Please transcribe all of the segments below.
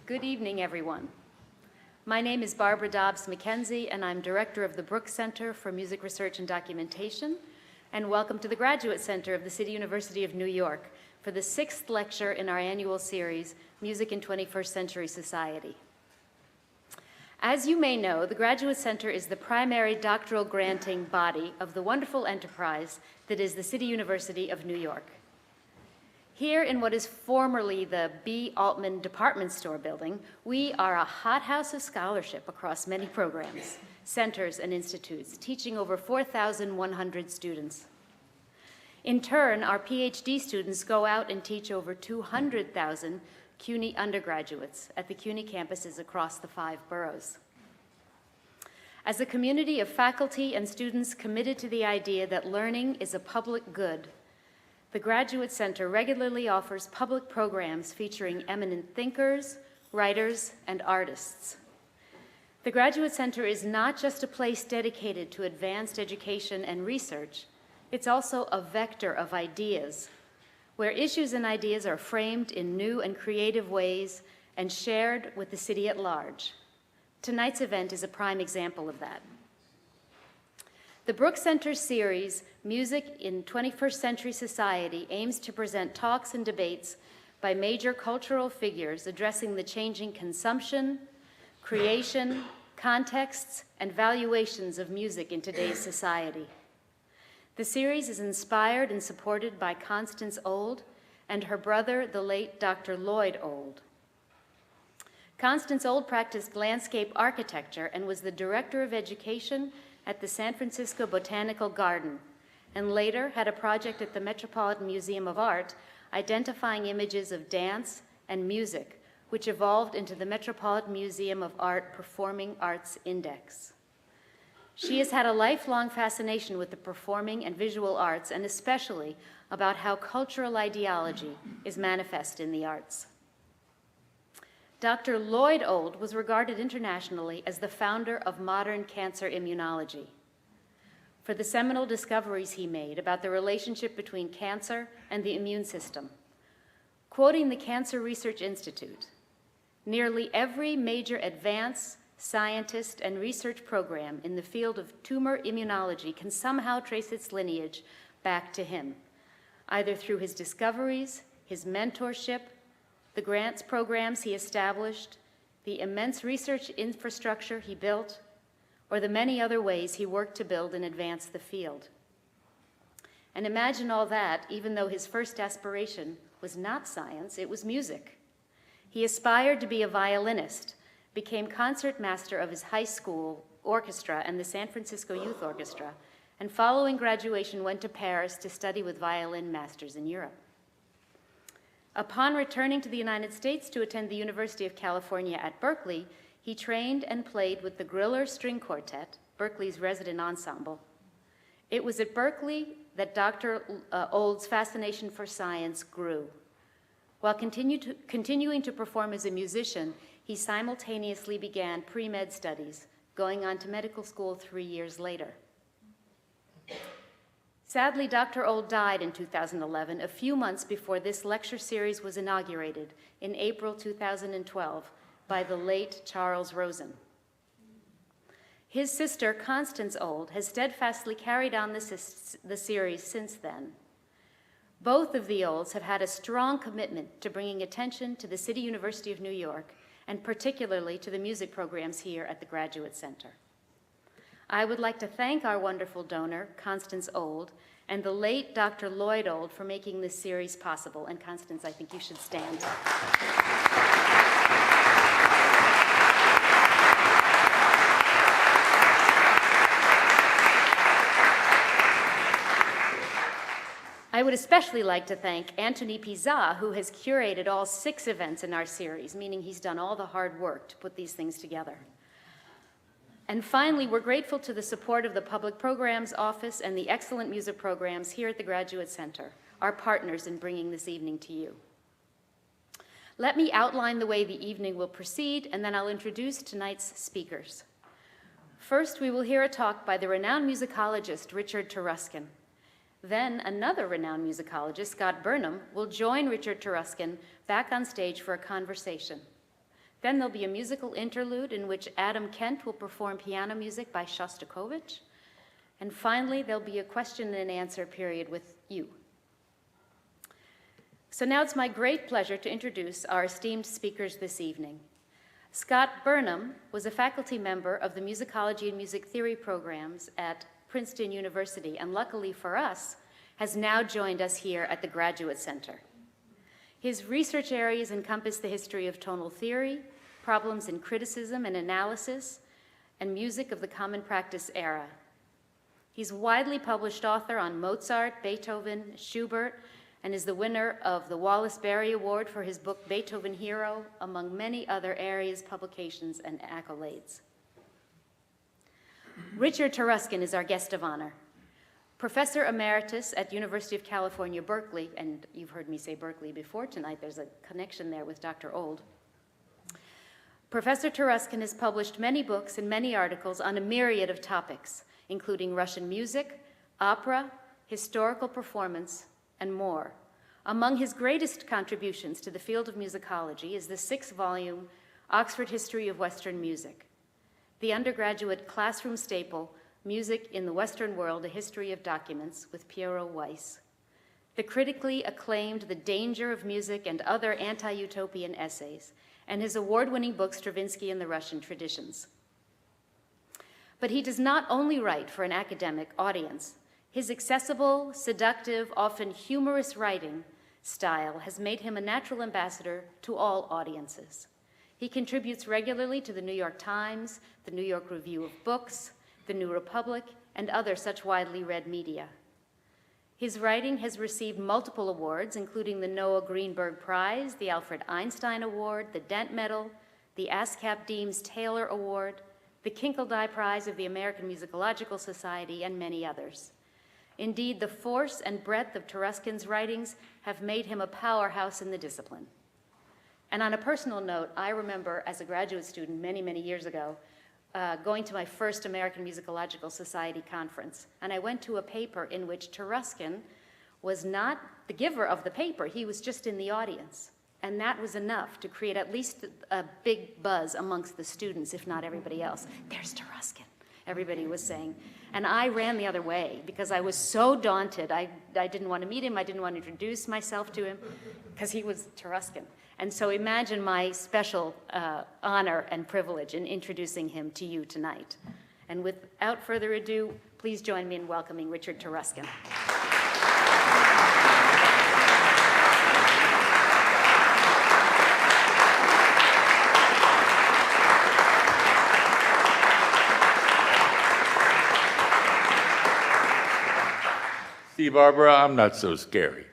Good evening, everyone. My name is Barbara Dobbs-McKenzie, and I'm director of the Brooks Center for Music Research and Documentation, and welcome to the Graduate Center of the City University of New York for the 6th lecture in our annual series, Music in 21st Century Society. As you may know, the Graduate Center is the primary doctoral granting body of the wonderful enterprise that is the City University of New York. Here in what is formerly the B. Altman Department Store building, we are a hothouse of scholarship across many programs, centers, and institutes, teaching over 4,100 students. In turn, our PhD students go out and teach over 200,000 CUNY undergraduates at the CUNY campuses across the 5 boroughs. As a community of faculty and students committed to the idea that learning is a public good, the Graduate Center regularly offers public programs featuring eminent thinkers, writers, and artists. The Graduate Center is not just a place dedicated to advanced education and research, it's also a vector of ideas, where issues and ideas are framed in new and creative ways and shared with the city at large. Tonight's event is a prime example of that. The Brooks Center series, Music in 21st Century Society, aims to present talks and debates by major cultural figures addressing the changing consumption, creation, contexts, and valuations of music in today's society. The series is inspired and supported by Constance Old and her brother, the late Dr. Lloyd Old. Constance Old practiced landscape architecture and was the director of education at the San Francisco Botanical Garden, and later had a project at the Metropolitan Museum of Art identifying images of dance and music, which evolved into the Metropolitan Museum of Art Performing Arts Index. She has had a lifelong fascination with the performing and visual arts, and especially about how cultural ideology is manifest in the arts. Dr. Lloyd Old was regarded internationally as the founder of modern cancer immunology for the seminal discoveries he made about the relationship between cancer and the immune system. Quoting the Cancer Research Institute, "Nearly every major advance, scientist, and research program in the field of tumor immunology can somehow trace its lineage back to him, either through his discoveries, his mentorship, the grants programs he established, the immense research infrastructure he built, or the many other ways he worked to build and advance the field." And imagine all that, even though his first aspiration was not science, it was music. He aspired to be a violinist, became concertmaster of his high school orchestra and the San Francisco Youth Orchestra, and following graduation went to Paris to study with violin masters in Europe. Upon returning to the United States to attend the University of California at Berkeley, he trained and played with the Griller String Quartet, Berkeley's resident ensemble. It was at Berkeley that Dr. Old's fascination for science grew. While continuing to perform as a musician, he simultaneously began pre-med studies, going on to medical school 3 years later. Sadly, Dr. Old died in 2011, a few months before this lecture series was inaugurated in April 2012 by the late Charles Rosen. His sister, Constance Old, has steadfastly carried on the series since then. Both of the Olds have had a strong commitment to bringing attention to the City University of New York, and particularly to the music programs here at the Graduate Center. I would like to thank our wonderful donor, Constance Old, and the late Dr. Lloyd Old for making this series possible. And Constance, I think you should stand. I would especially like to thank Anthony Pizza, who has curated all 6 events in our series, meaning he's done all the hard work to put these things together. And finally, we're grateful to the support of the Public Programs Office and the excellent music programs here at the Graduate Center, our partners in bringing this evening to you. Let me outline the way the evening will proceed, and then I'll introduce tonight's speakers. First, we will hear a talk by the renowned musicologist Richard Taruskin. Then another renowned musicologist, Scott Burnham, will join Richard Taruskin back on stage for a conversation. Then there'll be a musical interlude in which Adam Kent will perform piano music by Shostakovich. And finally, there'll be a question and answer period with you. So now it's my great pleasure to introduce our esteemed speakers this evening. Scott Burnham was a faculty member of the musicology and music theory programs at Princeton University, and luckily for us, has now joined us here at the Graduate Center. His research areas encompass the history of tonal theory, problems in criticism and analysis, and music of the common practice era. He's a widely published author on Mozart, Beethoven, Schubert, and is the winner of the Wallace Berry Award for his book Beethoven Hero, among many other areas, publications, and accolades. Richard Taruskin is our guest of honor. Professor Emeritus at University of California, Berkeley, and you've heard me say Berkeley before tonight, there's a connection there with Dr. Old. Professor Taruskin has published many books and many articles on a myriad of topics, including Russian music, opera, historical performance, and more. Among his greatest contributions to the field of musicology is the 6-volume Oxford History of Western Music, the undergraduate classroom staple, Music in the Western World, A History of Documents, with Piero Weiss, the critically acclaimed The Danger of Music and Other Anti-Utopian Essays, and his award-winning book, Stravinsky and the Russian Traditions. But he does not only write for an academic audience. His accessible, seductive, often humorous writing style has made him a natural ambassador to all audiences. He contributes regularly to the New York Times, the New York Review of Books, the New Republic, and other such widely read media. His writing has received multiple awards, including the Noah Greenberg Prize, the Alfred Einstein Award, the Dent Medal, the ASCAP Deems Taylor Award, the Kinkledye Prize of the American Musicological Society, and many others. Indeed, the force and breadth of Taruskin's writings have made him a powerhouse in the discipline. And on a personal note, I remember as a graduate student many, many years ago, going to my first American Musicological Society conference. And I went to a paper in which Taruskin was not the giver of the paper, he was just in the audience. And that was enough to create at least a big buzz amongst the students, if not everybody else. There's Taruskin, everybody was saying. And I ran the other way because I was so daunted. I didn't want to meet him, I didn't want to introduce myself to him, because he was Taruskin. And so imagine my special honor and privilege in introducing him to you tonight. And without further ado, please join me in welcoming Richard Taruskin. See, Barbara, I'm not so scary.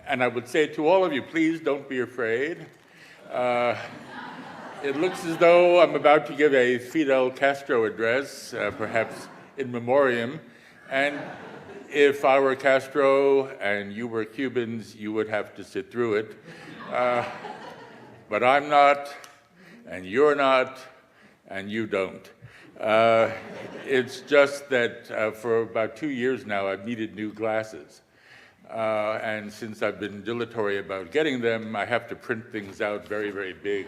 And I would say to all of you, please don't be afraid. It looks as though I'm about to give a Fidel Castro address, perhaps in memoriam. And if I were Castro and you were Cubans, you would have to sit through it. But I'm not, and you're not, and you don't. It's just that for about 2 years now, I've needed new glasses. And since I've been dilatory about getting them, I have to print things out very, very big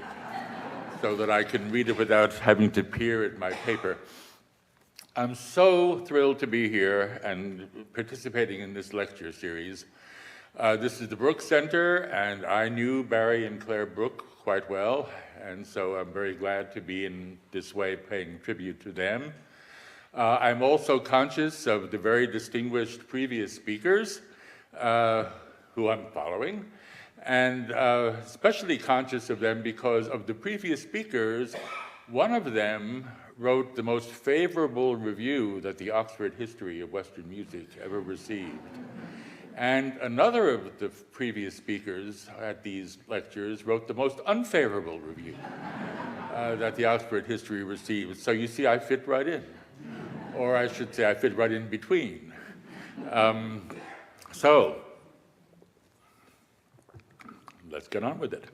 so that I can read it without having to peer at my paper. I'm so thrilled to be here and participating in this lecture series. This is the Brooks Center, and I knew Barry and Claire Brooke quite well, and so I'm very glad to be in this way paying tribute to them. I'm also conscious of the very distinguished previous speakers who I'm following, and especially conscious of them because of the previous speakers. One of them wrote the most favorable review that the Oxford History of Western Music ever received. And another of the previous speakers at these lectures wrote the most unfavorable review that the Oxford History received. So you see, I fit right in. Or I should say I fit right in between. So let's get on with it.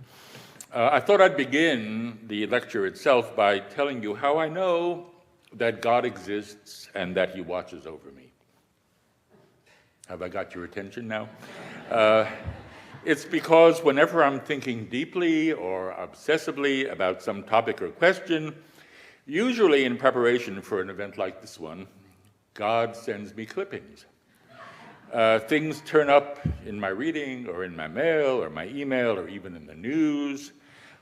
I thought I'd begin the lecture itself by telling you how I know that God exists and that he watches over me. Have I got your attention now? It's because whenever I'm thinking deeply or obsessively about some topic or question, usually in preparation for an event like this one, God sends me clippings. Things turn up in my reading or in my mail or my email or even in the news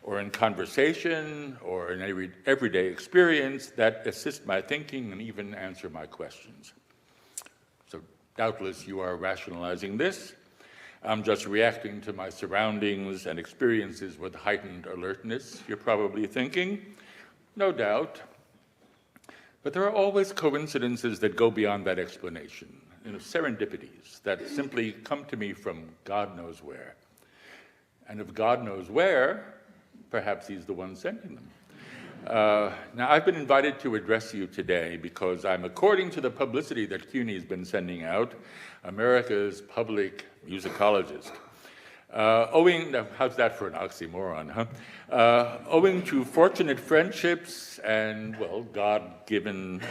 or in conversation or in everyday experience that assist my thinking and even answer my questions. So doubtless you are rationalizing this. I'm just reacting to my surroundings and experiences with heightened alertness, you're probably thinking. No doubt. But there are always coincidences that go beyond that explanation, serendipities that simply come to me from God knows where. And if God knows where, perhaps he's the one sending them. Now, I've been invited to address you today because I'm, according to the publicity that CUNY has been sending out, America's public musicologist. How's that for an oxymoron, huh? Owing to fortunate friendships and, well, God-given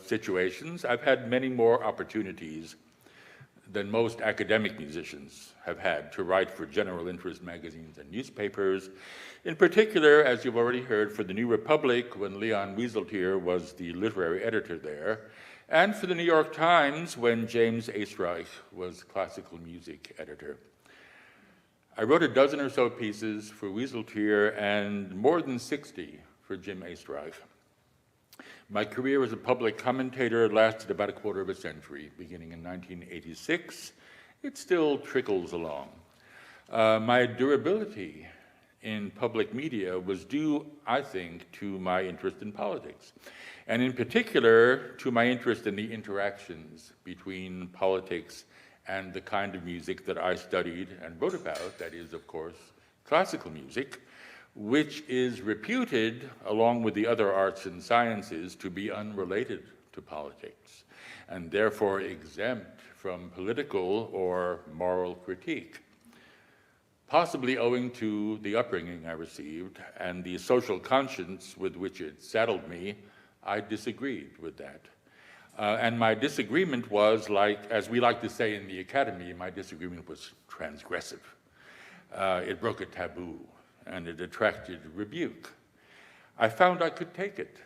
situations, I've had many more opportunities than most academic musicians have had to write for general interest magazines and newspapers. In particular, as you've already heard, for the New Republic, when Leon Wieseltier was the literary editor there, and for the New York Times, when James Oestreich was classical music editor. I wrote a dozen or so pieces for Wieseltier and more than 60 for Jim Oestreich. My career as a public commentator lasted about a quarter of a century, beginning in 1986. It still trickles along. My durability in public media was due, I think, to my interest in politics, and in particular, to my interest in the interactions between politics and the kind of music that I studied and wrote about, that is, of course, classical music, which is reputed, along with the other arts and sciences, to be unrelated to politics, and therefore exempt from political or moral critique. Possibly owing to the upbringing I received and the social conscience with which it saddled me, I disagreed with that. And my disagreement was, as we like to say in the academy, my disagreement was transgressive. It broke a taboo, and it attracted rebuke. I found I could take it.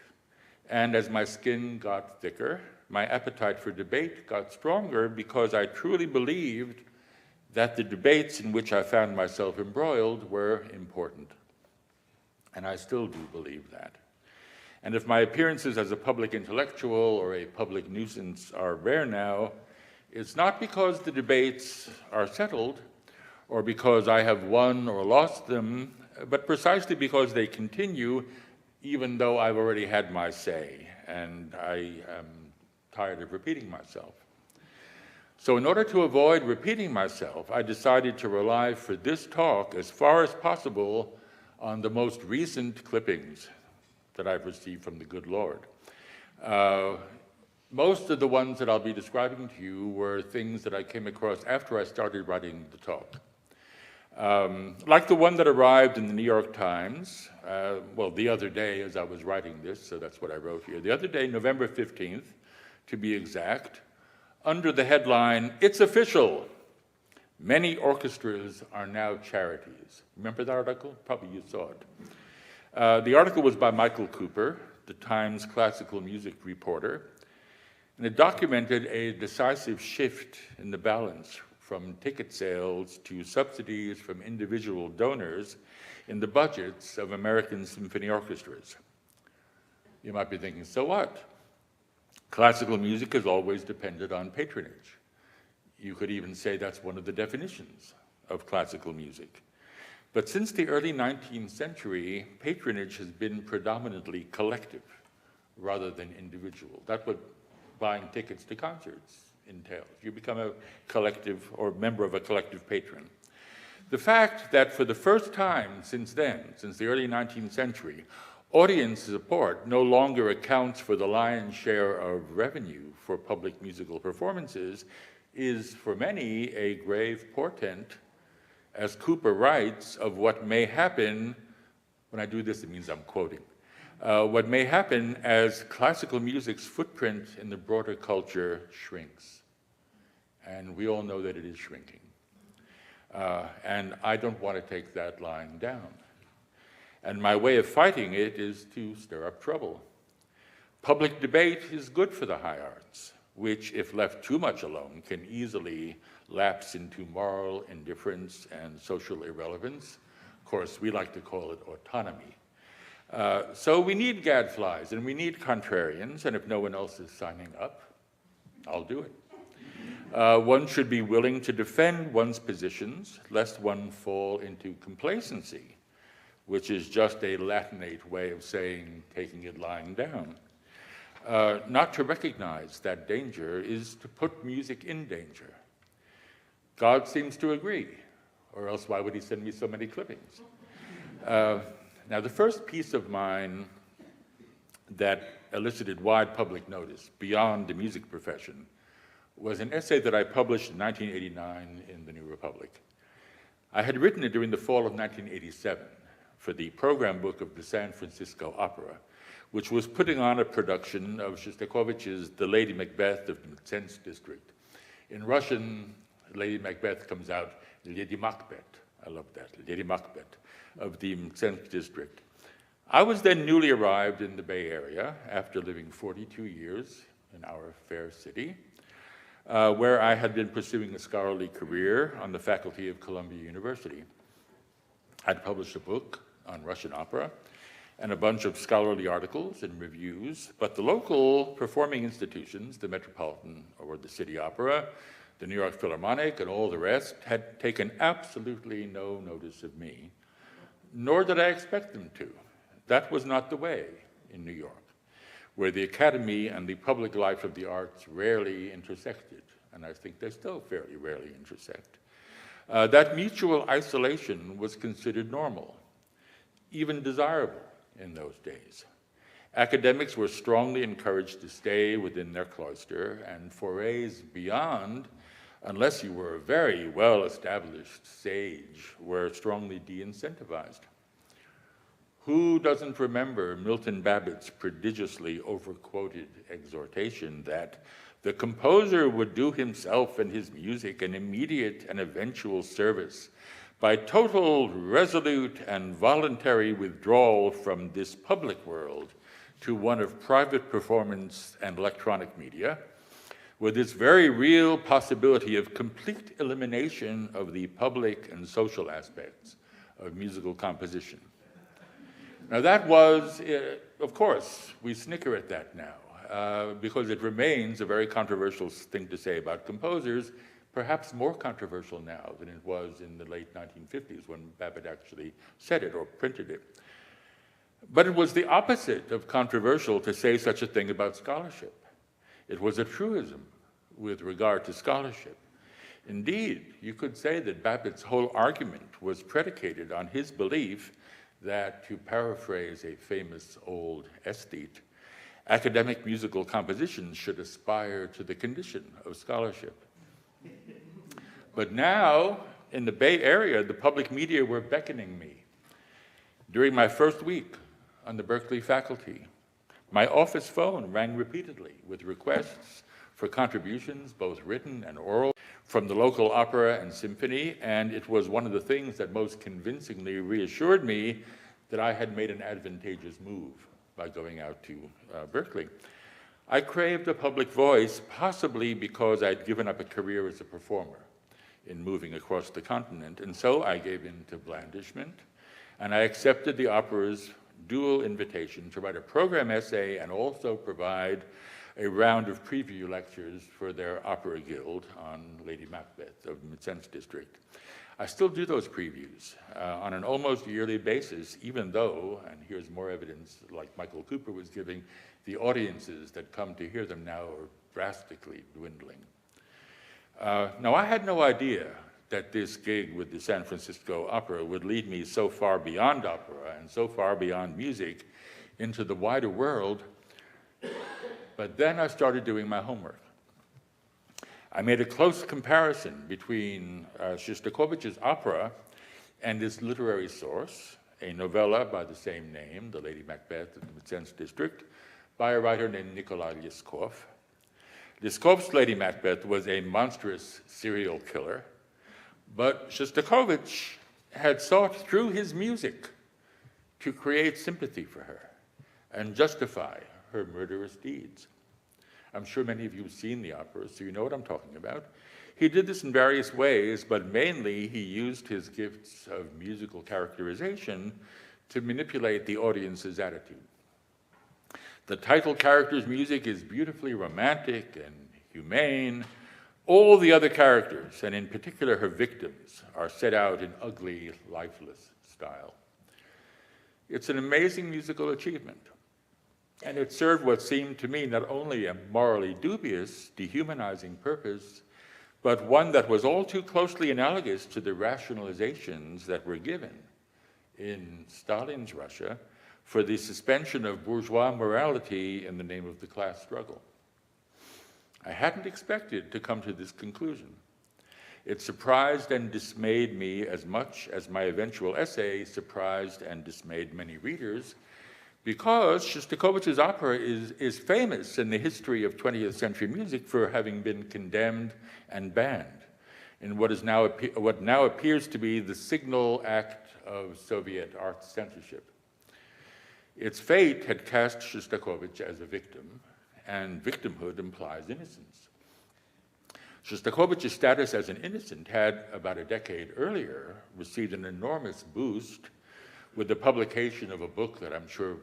And as my skin got thicker, my appetite for debate got stronger because I truly believed that the debates in which I found myself embroiled were important. And I still do believe that. And if my appearances as a public intellectual or a public nuisance are rare now, it's not because the debates are settled or because I have won or lost them, but precisely because they continue even though I've already had my say, and I am tired of repeating myself. So in order to avoid repeating myself, I decided to rely for this talk as far as possible on the most recent clippings that I've received from the good Lord. Most of the ones that I'll be describing to you were things that I came across after I started writing the talk. Like the one that arrived in the New York Times, the other day as I was writing this, so that's what I wrote here. The other day, November 15th, to be exact, under the headline, "It's official, many orchestras are now charities." Remember that article? Probably you saw it. The article was by Michael Cooper, the Times classical music reporter, and it documented a decisive shift in the balance from ticket sales to subsidies from individual donors in the budgets of American symphony orchestras. You might be thinking, so what? Classical music has always depended on patronage. You could even say that's one of the definitions of classical music. But since the early 19th century, patronage has been predominantly collective rather than individual. That's what buying tickets to concerts entails. You become a collective or member of a collective patron. The fact that for the first time since then, since the early 19th century, audience support no longer accounts for the lion's share of revenue for public musical performances is, for many, a grave portent, as Cooper writes, of what may happen. When I do this, it means I'm quoting. What may happen as classical music's footprint in the broader culture shrinks. And we all know that it is shrinking. And I don't want to take that lying down. And my way of fighting it is to stir up trouble. Public debate is good for the high arts, which, if left too much alone, can easily lapse into moral indifference and social irrelevance. Of course, we like to call it autonomy. So we need gadflies and we need contrarians, and if no one else is signing up, I'll do it. One should be willing to defend one's positions, lest one fall into complacency, which is just a Latinate way of saying taking it lying down. Not to recognize that danger is to put music in danger. God seems to agree, or else why would he send me so many clippings? Now, the first piece of mine that elicited wide public notice beyond the music profession was an essay that I published in 1989 in the New Republic. I had written it during the fall of 1987 for the program book of the San Francisco Opera, which was putting on a production of Shostakovich's The Lady Macbeth of the Mtsensk District. In Russian, Lady Macbeth comes out, Lady Macbeth. I love that, Lady Macbeth of the Mtsensk District. I was then newly arrived in the Bay Area after living 42 years in our fair city, where I had been pursuing a scholarly career on the faculty of Columbia University. I'd published a book on Russian opera and a bunch of scholarly articles and reviews, but the local performing institutions, the Metropolitan or the City Opera, the New York Philharmonic, and all the rest had taken absolutely no notice of me, nor did I expect them to. That was not the way in New York, where the academy and the public life of the arts rarely intersected, and I think they still fairly rarely intersect. That mutual isolation was considered normal, even desirable in those days. Academics were strongly encouraged to stay within their cloister, and forays beyond, unless you were a very well-established sage, were strongly de-incentivized. Who doesn't remember Milton Babbitt's prodigiously overquoted exhortation that the composer would do himself and his music an immediate and eventual service by total, resolute, and voluntary withdrawal from this public world to one of private performance and electronic media, with this very real possibility of complete elimination of the public and social aspects of musical composition. Now that was, of course, we snicker at that now, because it remains a very controversial thing to say about composers, perhaps more controversial now than it was in the late 1950s when Babbitt actually said it or printed it. But it was the opposite of controversial to say such a thing about scholarship. It was a truism with regard to scholarship. Indeed, you could say that Babbitt's whole argument was predicated on his belief that, to paraphrase a famous old aesthete, academic musical compositions should aspire to the condition of scholarship. But now, in the Bay Area, the public media were beckoning me. During my first week on the Berkeley faculty, my office phone rang repeatedly with requests for contributions, both written and oral, from the local opera and symphony, and it was one of the things that most convincingly reassured me that I had made an advantageous move by going out to Berkeley. I craved a public voice, possibly because I'd given up a career as a performer in moving across the continent, and so I gave in to blandishment, and I accepted the opera's dual invitation to write a program essay and also provide a round of preview lectures for their opera guild on Lady Macbeth of the Mtsensk District. I still do those previews on an almost yearly basis, even though, and here's more evidence, like Michael Cooper was giving, the audiences that come to hear them now are drastically dwindling. Now, I had no idea that this gig with the San Francisco Opera would lead me so far beyond opera and so far beyond music into the wider world, but then I started doing my homework. I made a close comparison between Shostakovich's opera and its literary source, a novella by the same name, The Lady Macbeth of the Mtsensk District, by a writer named Nikolai Lyskov. Lyskov's Lady Macbeth was a monstrous serial killer, But Shostakovich had sought through his music to create sympathy for her and justify her murderous deeds. I'm sure many of you have seen the opera, so you know what I'm talking about. He did this in various ways, but mainly he used his gifts of musical characterization to manipulate the audience's attitude. The title character's music is beautifully romantic and humane. All the other characters, and in particular her victims, are set out in ugly, lifeless style. It's an amazing musical achievement, and it served what seemed to me not only a morally dubious, dehumanizing purpose, but one that was all too closely analogous to the rationalizations that were given in Stalin's Russia for the suspension of bourgeois morality in the name of the class struggle. I hadn't expected to come to this conclusion. It surprised and dismayed me as much as my eventual essay surprised and dismayed many readers, because Shostakovich's opera is famous in the history of 20th century music for having been condemned and banned in what now appears to be the signal act of Soviet art censorship. Its fate had cast Shostakovich as a victim, and victimhood implies innocence. Shostakovich's status as an innocent had, about a decade earlier, received an enormous boost with the publication of a book that I'm sure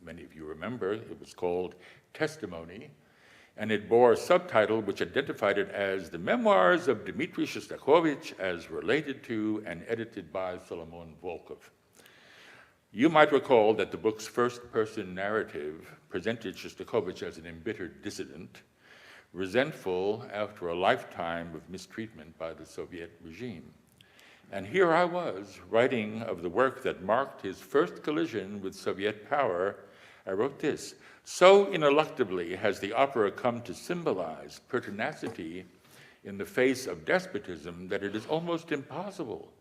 many of you remember. It was called Testimony, and it bore a subtitle which identified it as The Memoirs of Dmitri Shostakovich as related to and edited by Solomon Volkov. You might recall that the book's first-person narrative presented Shostakovich as an embittered dissident, resentful after a lifetime of mistreatment by the Soviet regime. And here I was, writing of the work that marked his first collision with Soviet power. I wrote this: "So ineluctably has the opera come to symbolize pertinacity in the face of despotism that it is almost impossible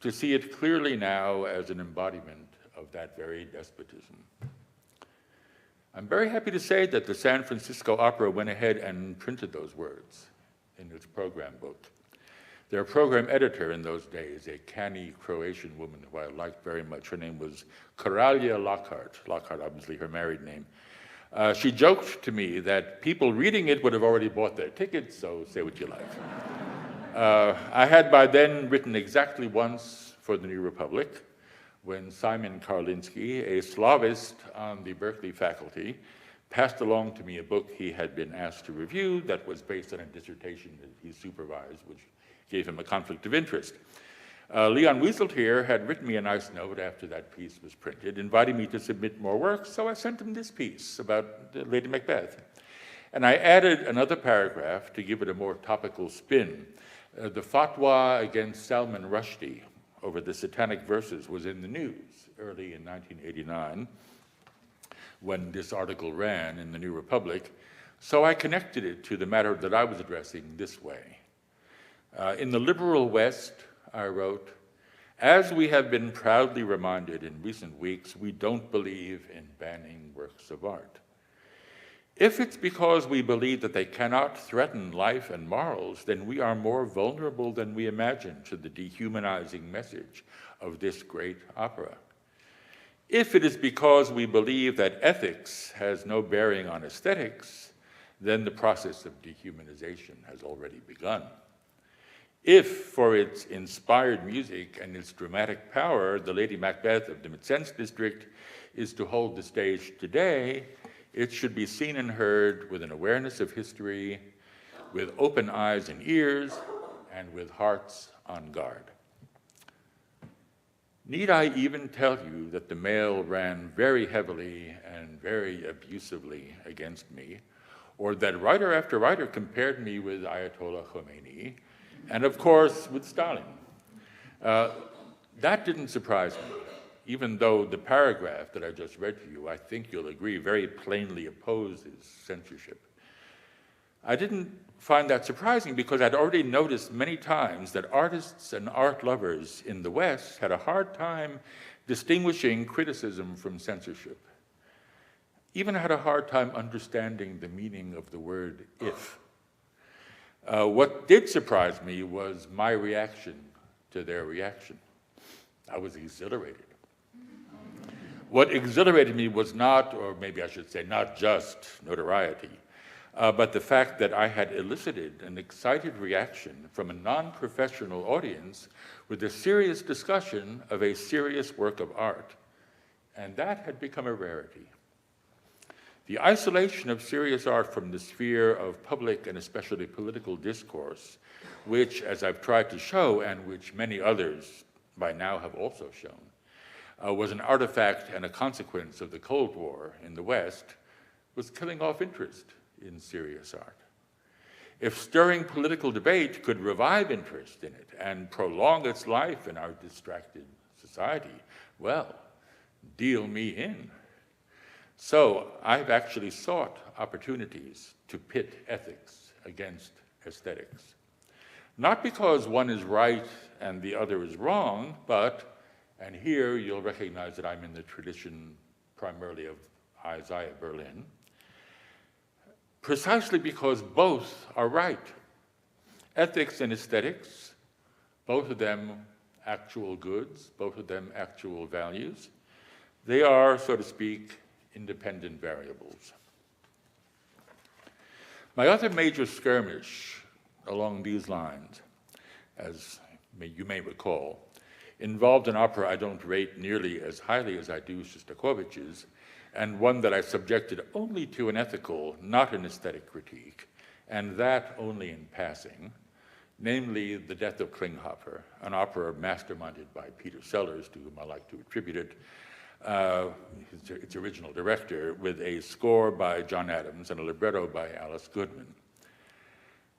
to see it clearly now as an embodiment of that very despotism." I'm very happy to say that the San Francisco Opera went ahead and printed those words in its program book. Their program editor in those days, a canny Croatian woman who I liked very much, her name was Koralja Lockhart, obviously her married name. She joked to me that people reading it would have already bought their tickets, so say what you like. I had by then written exactly once for the New Republic, when Simon Karlinski, a Slavist on the Berkeley faculty, passed along to me a book he had been asked to review that was based on a dissertation that he supervised, which gave him a conflict of interest. Leon Wieselt here had written me a nice note after that piece was printed, inviting me to submit more work, so I sent him this piece about Lady Macbeth. And I added another paragraph to give it a more topical spin. The fatwa against Salman Rushdie over the satanic verses was in the news early in 1989 when this article ran in the New Republic, so I connected it to the matter that I was addressing this way. In the liberal West, I wrote, "As we have been proudly reminded in recent weeks, we don't believe in banning works of art. If it's because we believe that they cannot threaten life and morals, then we are more vulnerable than we imagine to the dehumanizing message of this great opera. If it is because we believe that ethics has no bearing on aesthetics, then the process of dehumanization has already begun. If, for its inspired music and its dramatic power, the Lady Macbeth of the Mtsensk district is to hold the stage today, it should be seen and heard with an awareness of history, with open eyes and ears, and with hearts on guard." Need I even tell you that the mail ran very heavily and very abusively against me, or that writer after writer compared me with Ayatollah Khomeini, and of course with Stalin? That didn't surprise me, even though the paragraph that I just read to you, I think you'll agree, very plainly opposes censorship. I didn't find that surprising because I'd already noticed many times that artists and art lovers in the West had a hard time distinguishing criticism from censorship, even had a hard time understanding the meaning of the word "if." What did surprise me was my reaction to their reaction. I was exhilarated. What exhilarated me was not, or maybe I should say not just notoriety, but the fact that I had elicited an excited reaction from a non-professional audience with a serious discussion of a serious work of art. And that had become a rarity. The isolation of serious art from the sphere of public and especially political discourse, which, as I've tried to show, and which many others by now have also shown, was an artifact and a consequence of the Cold War in the West, was killing off interest in serious art. If stirring political debate could revive interest in it and prolong its life in our distracted society, well, deal me in. So I've actually sought opportunities to pit ethics against aesthetics. Not because one is right and the other is wrong, but, and here you'll recognize that I'm in the tradition primarily of Isaiah Berlin, precisely because both are right. Ethics and aesthetics, both of them actual goods, both of them actual values, they are, so to speak, independent variables. My other major skirmish along these lines, as you may recall, involved an opera I don't rate nearly as highly as I do Shostakovich's, and one that I subjected only to an ethical, not an aesthetic critique, and that only in passing, namely The Death of Klinghoffer, an opera masterminded by Peter Sellers, to whom I like to attribute it, its original director, with a score by John Adams and a libretto by Alice Goodman.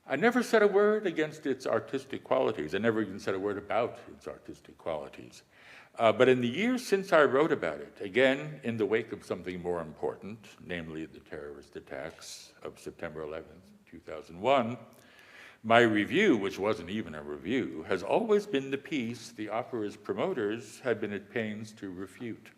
I never said a word against its artistic qualities. I never even said a word about its artistic qualities. But in the years since I wrote about it, again, in the wake of something more important, namely the terrorist attacks of September 11th, 2001, my review, which wasn't even a review, has always been the piece the opera's promoters had been at pains to refute.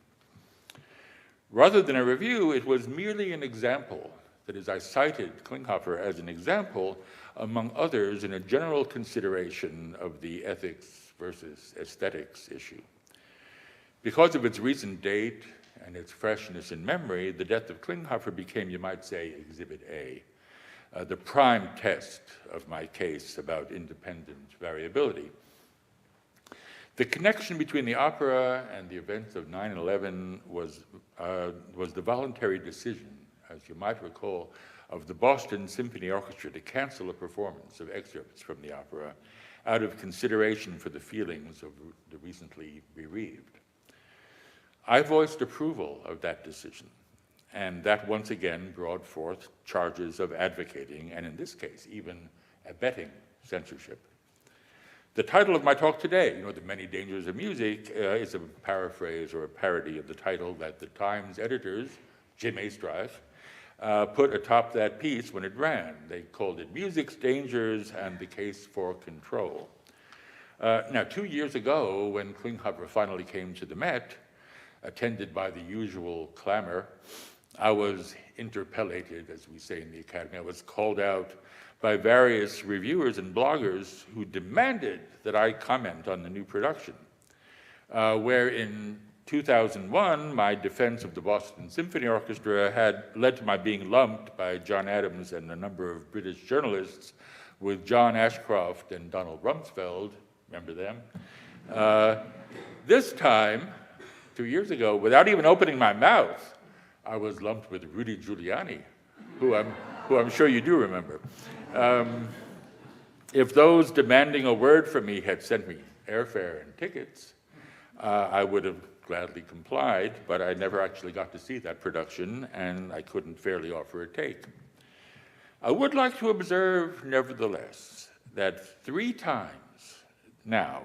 Rather than a review, it was merely an example. That is, I cited Klinghoffer as an example, among others, in a general consideration of the ethics versus aesthetics issue. Because of its recent date and its freshness in memory, The Death of Klinghoffer became, you might say, Exhibit A, the prime test of my case about independent variability. The connection between the opera and the events of 9/11 was the voluntary decision, as you might recall, of the Boston Symphony Orchestra to cancel a performance of excerpts from the opera out of consideration for the feelings of the recently bereaved. I voiced approval of that decision, and that once again brought forth charges of advocating, and in this case, even abetting censorship. The title of my talk today, The Many Dangers of Music, is a paraphrase or a parody of the title that the Times editors, Jim Astrup, put atop that piece when it ran. They called it Music's Dangers and the Case for Control. Now, 2 years ago, when Klinghoffer finally came to the Met, attended by the usual clamor, I was interpellated, as we say in the Academy. I was called out by various reviewers and bloggers who demanded that I comment on the new production, where in 2001, my defense of the Boston Symphony Orchestra had led to my being lumped by John Adams and a number of British journalists with John Ashcroft and Donald Rumsfeld, remember them? This time, 2 years ago, without even opening my mouth, I was lumped with Rudy Giuliani, who I'm sure you do remember. If those demanding a word from me had sent me airfare and tickets, I would have gladly complied, but I never actually got to see that production, and I couldn't fairly offer a take. I would like to observe, nevertheless, that 3 times now,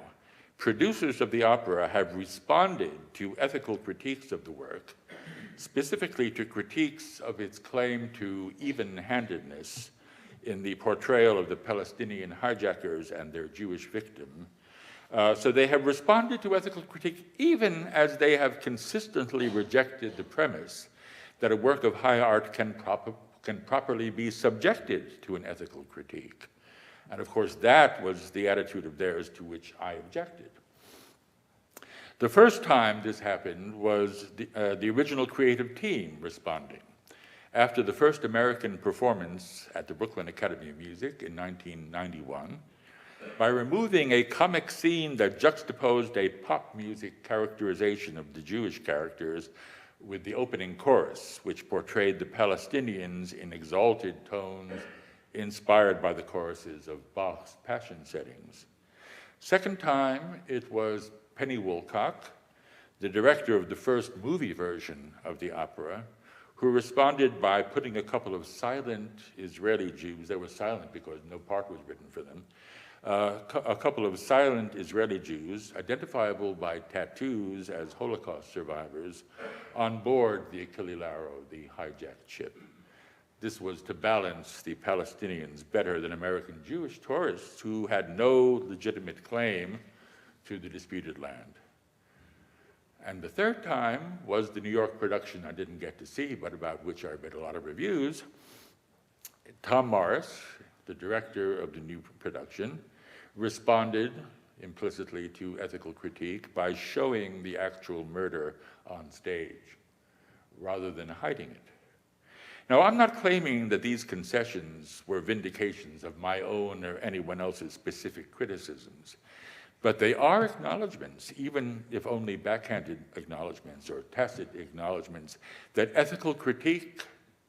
producers of the opera have responded to ethical critiques of the work, specifically to critiques of its claim to even-handedness in the portrayal of the Palestinian hijackers and their Jewish victim. So they have responded to ethical critique even as they have consistently rejected the premise that a work of high art can properly be subjected to an ethical critique. And of course, that was the attitude of theirs to which I objected. The first time this happened was the original creative team responding. After the first American performance at the Brooklyn Academy of Music in 1991, by removing a comic scene that juxtaposed a pop music characterization of the Jewish characters with the opening chorus, which portrayed the Palestinians in exalted tones inspired by the choruses of Bach's Passion settings. Second time, it was Penny Woolcock, the director of the first movie version of the opera, who responded by putting a couple of silent Israeli Jews, they were silent because no part was written for them, a couple of silent Israeli Jews, identifiable by tattoos as Holocaust survivors, on board the Achille Lauro, the hijacked ship. This was to balance the Palestinians better than American Jewish tourists who had no legitimate claim to the disputed land. And the third time was the New York production I didn't get to see, but about which I read a lot of reviews. Tom Morris, the director of the new production, responded implicitly to ethical critique by showing the actual murder on stage, rather than hiding it. Now, I'm not claiming that these concessions were vindications of my own or anyone else's specific criticisms, but they are acknowledgments, even if only backhanded acknowledgments or tacit acknowledgments, that ethical critique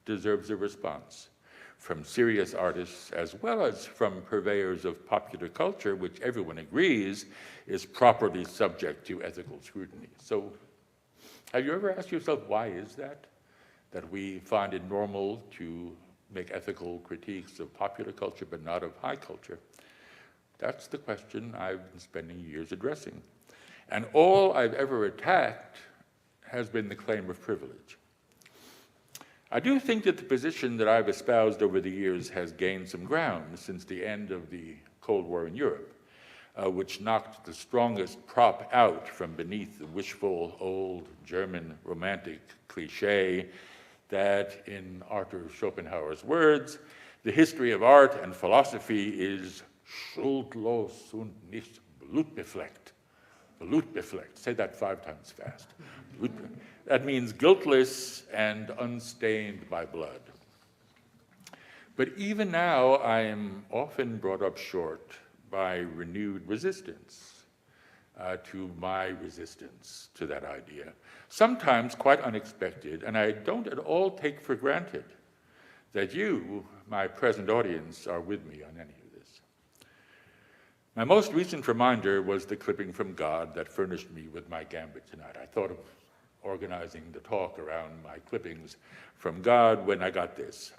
deserves a response from serious artists as well as from purveyors of popular culture, which everyone agrees is properly subject to ethical scrutiny. So have you ever asked yourself, why is that? That we find it normal to make ethical critiques of popular culture but not of high culture? That's the question I've been spending years addressing. And all I've ever attacked has been the claim of privilege. I do think that the position that I've espoused over the years has gained some ground since the end of the Cold War in Europe, which knocked the strongest prop out from beneath the wishful old German romantic cliche that, in Arthur Schopenhauer's words, the history of art and philosophy is schuldlos und nicht blutbefleckt. Blutbefleckt. Say that 5 times fast. That means guiltless and unstained by blood. But even now, I am often brought up short by renewed resistance to my resistance to that idea. Sometimes quite unexpected, and I don't at all take for granted that you, my present audience, are with me on any of this. My most recent reminder was the clipping from God that furnished me with my gambit tonight. I thought of organizing the talk around my clippings from God when I got this.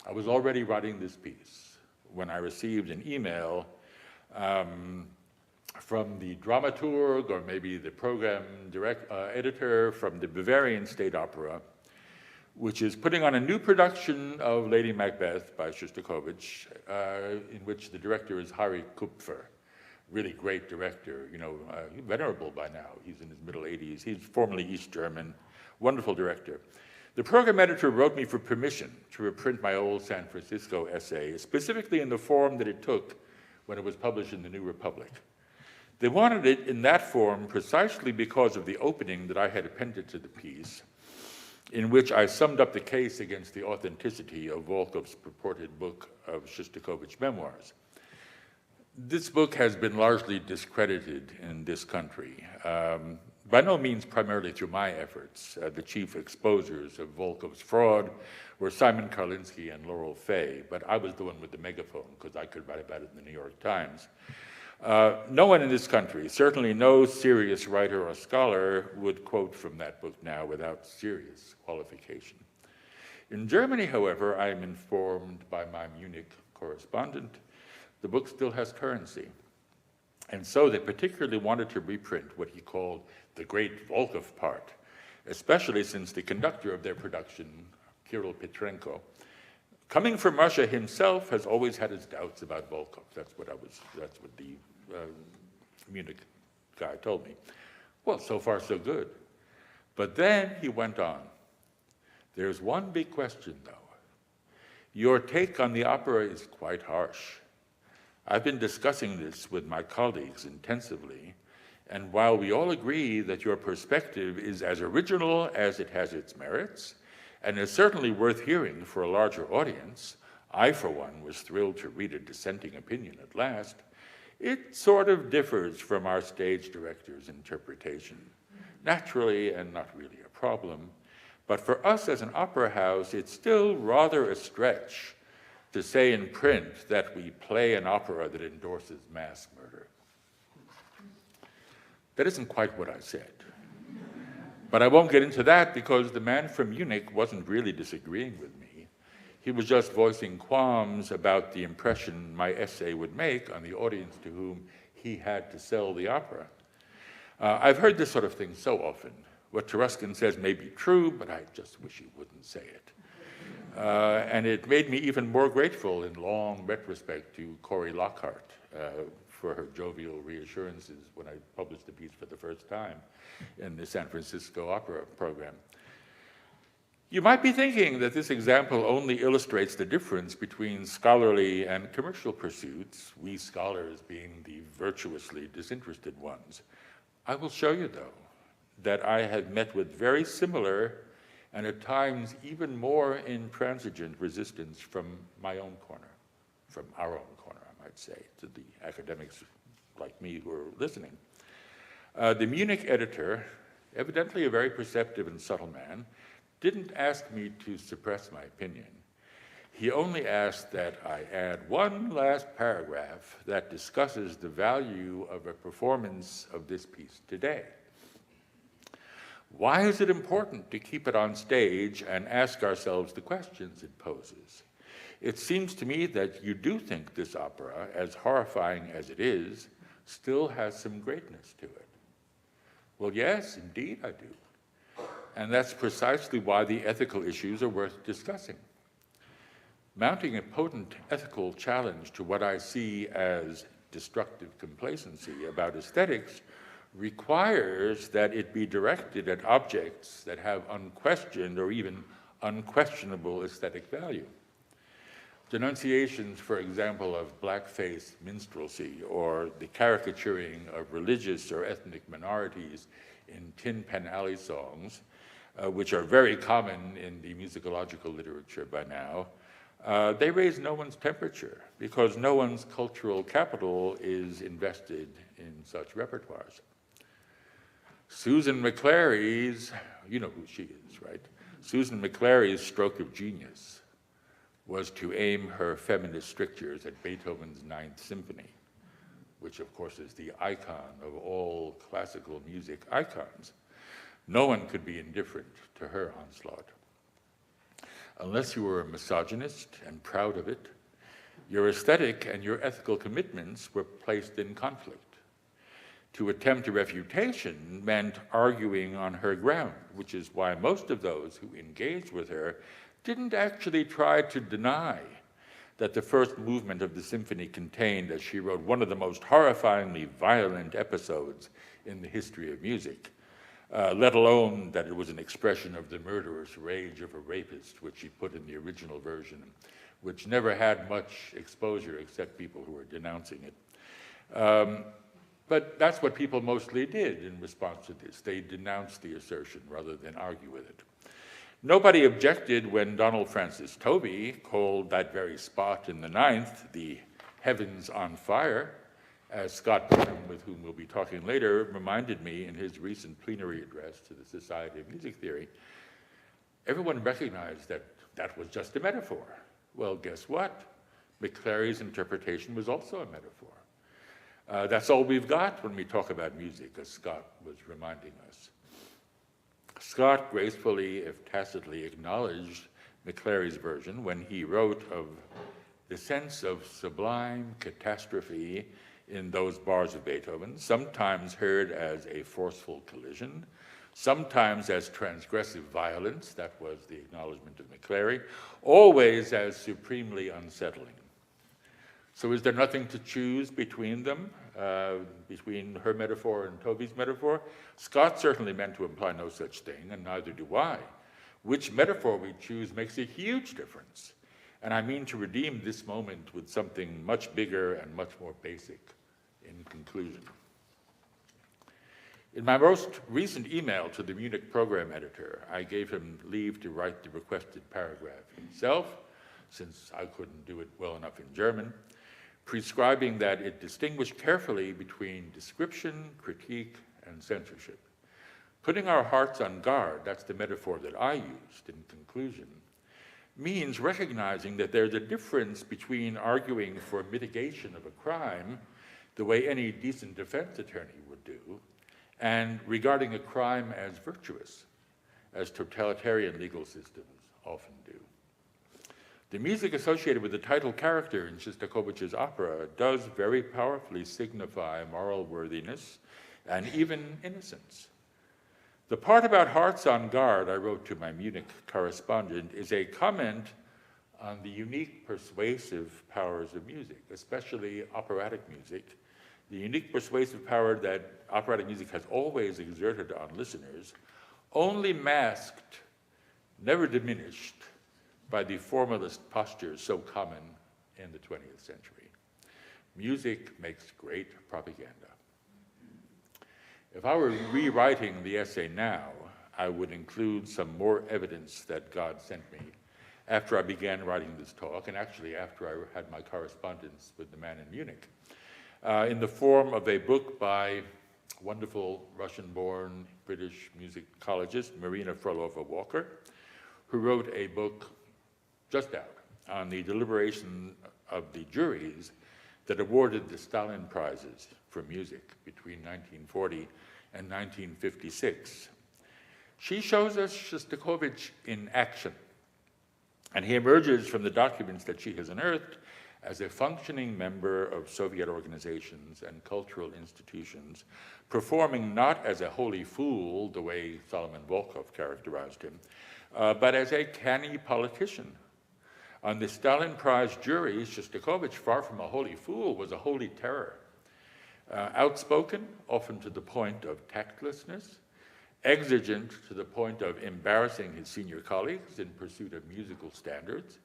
I was already writing this piece when I received an email from the dramaturg, or maybe the program editor from the Bavarian State Opera, which is putting on a new production of Lady Macbeth by Shostakovich, in which the director is Harry Kupfer. Really great director, venerable by now. He's in his middle 80s. He's formerly East German, wonderful director. The program editor wrote me for permission to reprint my old San Francisco essay, specifically in the form that it took when it was published in the New Republic. They wanted it in that form precisely because of the opening that I had appended to the piece, in which I summed up the case against the authenticity of Volkov's purported book of Shostakovich memoirs. This book has been largely discredited in this country, by no means primarily through my efforts. The chief exposers of Volkov's fraud were Simon Karlinski and Laurel Fay, but I was the one with the megaphone because I could write about it in the New York Times. No one in this country, certainly no serious writer or scholar, would quote from that book now without serious qualification. In Germany, however, I am informed by my Munich correspondent, the book still has currency. And so they particularly wanted to reprint what he called the great Volkov part, especially since the conductor of their production, Kirill Petrenko, coming from Russia himself, has always had his doubts about Volkov. That's what the Munich guy told me. Well, so far so good. But then he went on. There's one big question, though. Your take on the opera is quite harsh. I've been discussing this with my colleagues intensively, and while we all agree that your perspective is as original as it has its merits, and is certainly worth hearing for a larger audience, I, for one, was thrilled to read a dissenting opinion at last, it sort of differs from our stage director's interpretation. Naturally, and not really a problem, but for us as an opera house, it's still rather a stretch to say in print that we play an opera that endorses mass murder. That isn't quite what I said. But I won't get into that because the man from Munich wasn't really disagreeing with me. He was just voicing qualms about the impression my essay would make on the audience to whom he had to sell the opera. I've heard this sort of thing so often. What Taruskin says may be true, but I just wish he wouldn't say it. And it made me even more grateful in long retrospect to Corey Lockhart for her jovial reassurances when I published the piece for the first time in the San Francisco Opera program. You might be thinking that this example only illustrates the difference between scholarly and commercial pursuits, we scholars being the virtuously disinterested ones. I will show you, though, that I have met with very similar and at times even more intransigent resistance from my own corner, from our own corner, I might say, to the academics like me who are listening. The Munich editor, evidently a very perceptive and subtle man, didn't ask me to suppress my opinion. He only asked that I add one last paragraph that discusses the value of a performance of this piece today. Why is it important to keep it on stage and ask ourselves the questions it poses? It seems to me that you do think this opera, as horrifying as it is, still has some greatness to it. Well, yes, indeed I do. And that's precisely why the ethical issues are worth discussing. Mounting a potent ethical challenge to what I see as destructive complacency about aesthetics requires that it be directed at objects that have unquestioned or even unquestionable aesthetic value. Denunciations, for example, of blackface minstrelsy or the caricaturing of religious or ethnic minorities in Tin Pan Alley songs, which are very common in the musicological literature by now, they raise no one's temperature because no one's cultural capital is invested in such repertoires. Susan McClary's, you know who she is, right? Susan McClary's stroke of genius was to aim her feminist strictures at Beethoven's Ninth Symphony, which of course is the icon of all classical music icons. No one could be indifferent to her onslaught. Unless you were a misogynist and proud of it, your aesthetic and your ethical commitments were placed in conflict. To attempt a refutation meant arguing on her ground, which is why most of those who engaged with her didn't actually try to deny that the first movement of the symphony contained, as she wrote, one of the most horrifyingly violent episodes in the history of music, let alone that it was an expression of the murderous rage of a rapist, which she put in the original version, which never had much exposure except people who were denouncing it. But that's what people mostly did in response to this. They denounced the assertion rather than argue with it. Nobody objected when Donald Francis Tovey called that very spot in the Ninth the heavens on fire, as Scott Burnham, with whom we'll be talking later, reminded me in his recent plenary address to the Society of Music Theory. Everyone recognized that that was just a metaphor. Well, guess what? McClary's interpretation was also a metaphor. That's all we've got when we talk about music, as Scott was reminding us. Scott gracefully, if tacitly, acknowledged McClary's version when he wrote of the sense of sublime catastrophe in those bars of Beethoven, sometimes heard as a forceful collision, sometimes as transgressive violence, that was the acknowledgement of McClary, always as supremely unsettling. So is there nothing to choose between them, between her metaphor and Tovey's metaphor? Scott certainly meant to imply no such thing, and neither do I. Which metaphor we choose makes a huge difference. And I mean to redeem this moment with something much bigger and much more basic in conclusion. In my most recent email to the Munich program editor, I gave him leave to write the requested paragraph himself, since I couldn't do it well enough in German, prescribing that it distinguish carefully between description, critique, and censorship. Putting our hearts on guard, that's the metaphor that I used in conclusion, means recognizing that there's a difference between arguing for mitigation of a crime, the way any decent defense attorney would do, and regarding a crime as virtuous, as totalitarian legal systems often do. The music associated with the title character in Shostakovich's opera does very powerfully signify moral worthiness and even innocence. The part about hearts on guard I wrote to my Munich correspondent is a comment on the unique persuasive powers of music, especially operatic music, the unique persuasive power that operatic music has always exerted on listeners, only masked, never diminished, by the formalist postures so common in the 20th century. Music makes great propaganda. If I were rewriting the essay now, I would include some more evidence that God sent me after I began writing this talk, and actually after I had my correspondence with the man in Munich, in the form of a book by wonderful Russian-born British musicologist Marina Frolova-Walker, who wrote a book just out on the deliberation of the juries that awarded the Stalin Prizes for music between 1940 and 1956. She shows us Shostakovich in action, and he emerges from the documents that she has unearthed as a functioning member of Soviet organizations and cultural institutions, performing not as a holy fool, the way Solomon Volkov characterized him, but as a canny politician. On the Stalin Prize jury, Shostakovich, far from a holy fool, was a holy terror. Outspoken, often to the point of tactlessness, exigent to the point of embarrassing his senior colleagues in pursuit of musical standards,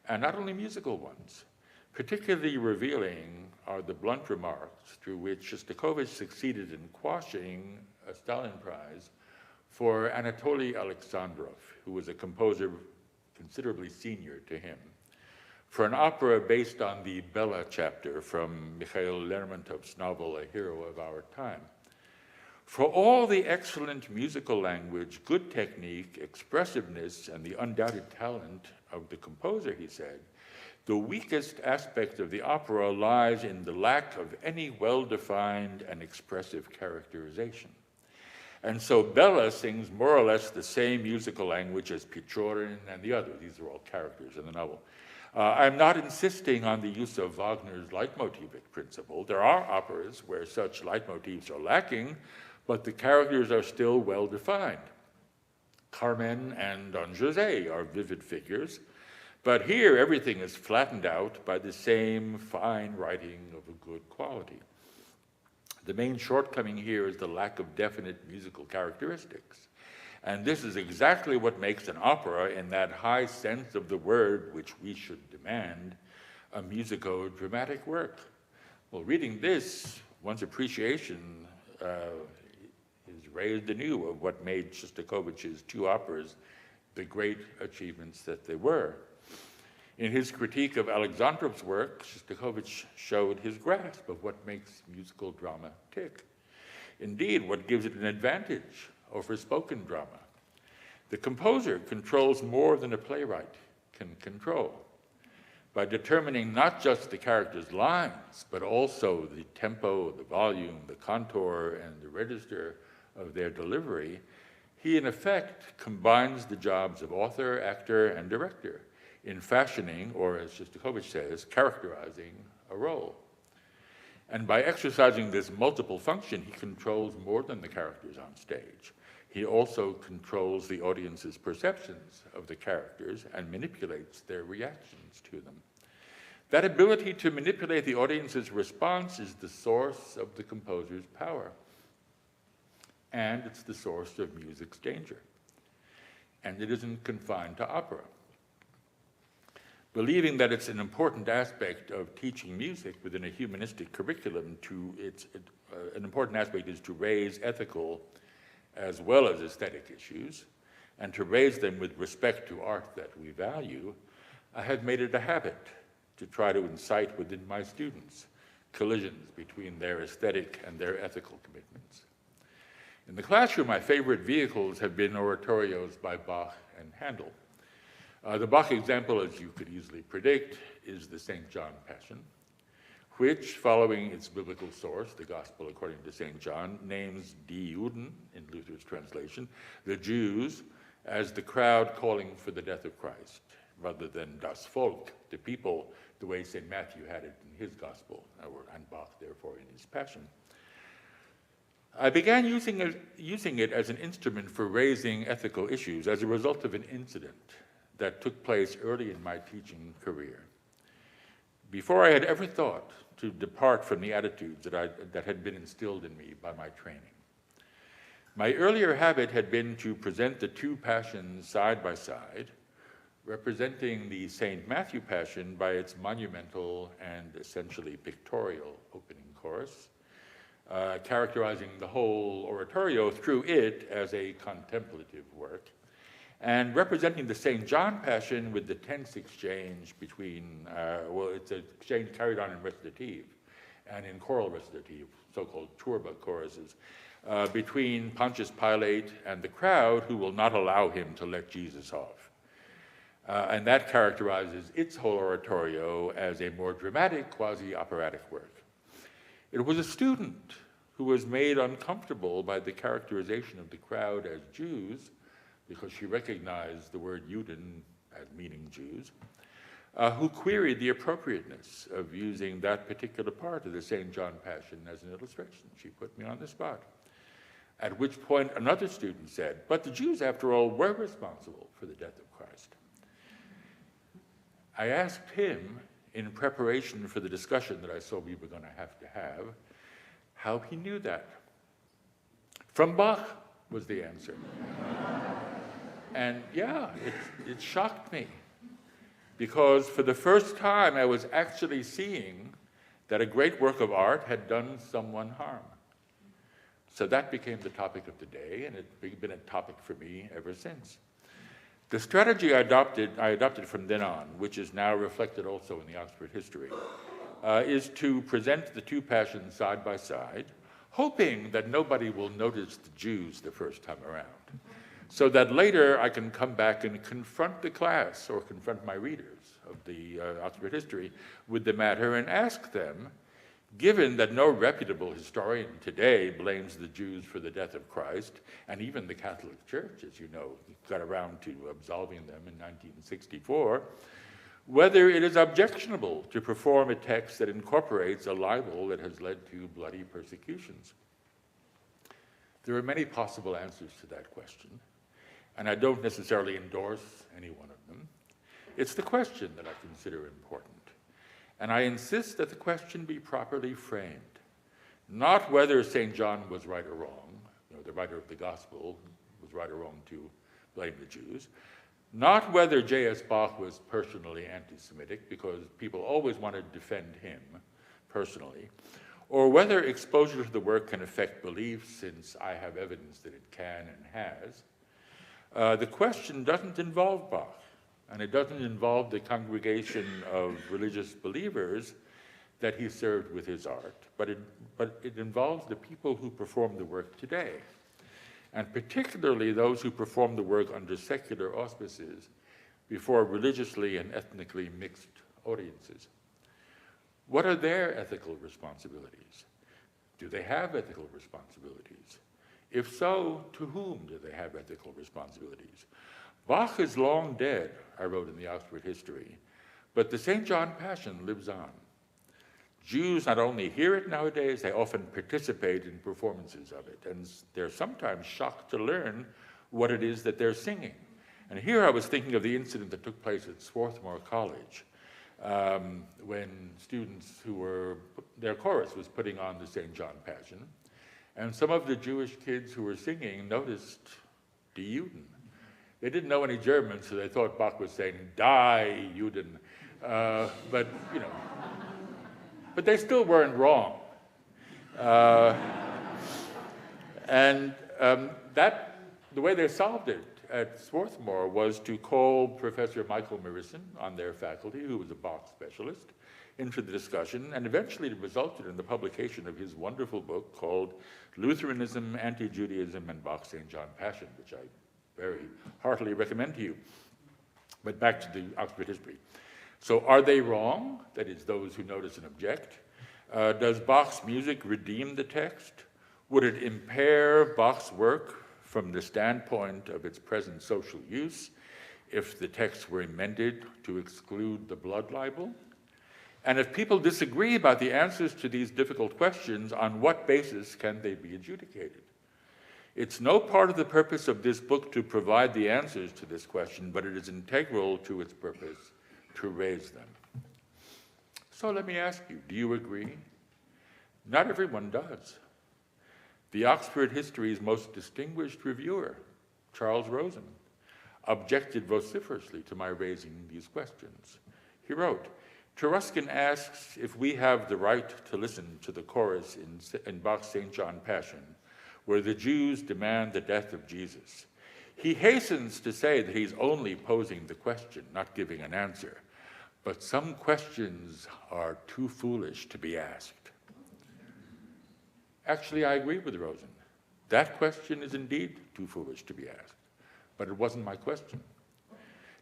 and not only musical ones. Particularly revealing are the blunt remarks through which Shostakovich succeeded in quashing a Stalin Prize for Anatoly Alexandrov, who was a composer considerably senior to him, for an opera based on the Bella chapter from Mikhail Lermontov's novel, A Hero of Our Time. For all the excellent musical language, good technique, expressiveness, and the undoubted talent of the composer, he said, the weakest aspect of the opera lies in the lack of any well-defined and expressive characterization. And so Bella sings more or less the same musical language as Pechorin and the others. These are all characters in the novel. I'm not insisting on the use of Wagner's leitmotivic principle. There are operas where such leitmotifs are lacking, but the characters are still well defined. Carmen and Don José are vivid figures, but here everything is flattened out by the same fine writing of a good quality. The main shortcoming here is the lack of definite musical characteristics. And this is exactly what makes an opera, in that high sense of the word which we should demand, a musico-dramatic work. Well, reading this, one's appreciation is raised anew of what made Shostakovich's two operas the great achievements that they were. In his critique of Alexandrov's work, Shostakovich showed his grasp of what makes musical drama tick. Indeed, what gives it an advantage over spoken drama. The composer controls more than a playwright can control by determining not just the character's lines, but also the tempo, the volume, the contour, and the register of their delivery. He, in effect, combines the jobs of author, actor, and director in fashioning, or as Shostakovich says, characterizing a role. And by exercising this multiple function, he controls more than the characters on stage. He also controls the audience's perceptions of the characters and manipulates their reactions to them. That ability to manipulate the audience's response is the source of the composer's power. And it's the source of music's danger. And it isn't confined to opera. believing that it's an important aspect of teaching music within a humanistic curriculum. An important aspect is to raise ethical as well as aesthetic issues, and to raise them with respect to art that we value. I have made it a habit to try to incite within my students collisions between their aesthetic and their ethical commitments. In the classroom, my favorite vehicles have been oratorios by Bach and Handel. The Bach example, as you could easily predict, is the St. John Passion, which, following its biblical source, the Gospel according to St. John, names die Juden, in Luther's translation, the Jews, as the crowd calling for the death of Christ, rather than das Volk, the people, the way St. Matthew had it in his Gospel, and Bach, therefore, in his Passion. I began using it as an instrument for raising ethical issues as a result of an incident that took place early in my teaching career. Before I had ever thought to depart from the attitudes that had been instilled in me by my training. My earlier habit had been to present the two passions side by side, representing the St. Matthew Passion by its monumental and essentially pictorial opening chorus, characterizing the whole oratorio through it as a contemplative work, and representing the St. John Passion with the tense exchange between, it's an exchange carried on in recitative and in choral recitative, so-called turba choruses, between Pontius Pilate and the crowd who will not allow him to let Jesus off. And that characterizes its whole oratorio as a more dramatic, quasi-operatic work. It was a student who was made uncomfortable by the characterization of the crowd as Jews, because she recognized the word Juden as meaning Jews, who queried the appropriateness of using that particular part of the St. John Passion as an illustration. She put me on the spot. At which point another student said, but the Jews, after all, were responsible for the death of Christ. I asked him, in preparation for the discussion that I saw we were going to have, how he knew that. From Bach, was the answer. And yeah, it shocked me, because for the first time I was actually seeing that a great work of art had done someone harm. So that became the topic of the day, and it's been a topic for me ever since. The strategy I adopted from then on, which is now reflected also in the Oxford History, is to present the two passions side by side, hoping that nobody will notice the Jews the first time around, so that later I can come back and confront the class or confront my readers of the Oxford History with the matter and ask them, given that no reputable historian today blames the Jews for the death of Christ, and even the Catholic Church, as you know, got around to absolving them in 1964, whether it is objectionable to perform a text that incorporates a libel that has led to bloody persecutions. There are many possible answers to that question, and I don't necessarily endorse any one of them. It's the question that I consider important. And I insist that the question be properly framed, not whether St. John was right or wrong, the writer of the Gospel was right or wrong to blame the Jews, not whether J.S. Bach was personally anti-Semitic, because people always want to defend him personally, or whether exposure to the work can affect belief, since I have evidence that it can and has. The question doesn't involve Bach. And it doesn't involve the congregation of religious believers that he served with his art, but it involves the people who perform the work today, and particularly those who perform the work under secular auspices before religiously and ethnically mixed audiences. What are their ethical responsibilities? Do they have ethical responsibilities? If so, to whom do they have ethical responsibilities? Bach is long dead, I wrote in the Oxford History, but the St. John Passion lives on. Jews not only hear it nowadays, they often participate in performances of it, and they're sometimes shocked to learn what it is that they're singing. And here I was thinking of the incident that took place at Swarthmore College, when students their chorus was putting on the St. John Passion, and some of the Jewish kids who were singing noticed die Juden. They didn't know any German, so they thought Bach was saying, "Die, Juden." But, you know, but they still weren't wrong. The way they solved it at Swarthmore was to call Professor Michael Marissen on their faculty, who was a Bach specialist, into the discussion, and eventually it resulted in the publication of his wonderful book called Lutheranism, Anti-Judaism, and Bach's St. John Passion, which I very heartily recommend to you. But back to the Oxford history. So are they wrong? That is, those who notice and object. Does Bach's music redeem the text? Would it impair Bach's work from the standpoint of its present social use if the text were amended to exclude the blood libel? And if people disagree about the answers to these difficult questions, on what basis can they be adjudicated? It's no part of the purpose of this book to provide the answers to this question, but it is integral to its purpose to raise them. So let me ask you, do you agree? Not everyone does. The Oxford History's most distinguished reviewer, Charles Rosen, objected vociferously to my raising these questions. He wrote, Taruskin asks if we have the right to listen to the chorus in Bach's St. John Passion, where the Jews demand the death of Jesus. He hastens to say that he's only posing the question, not giving an answer. But some questions are too foolish to be asked. Actually, I agree with Rosen. That question is indeed too foolish to be asked, but it wasn't my question.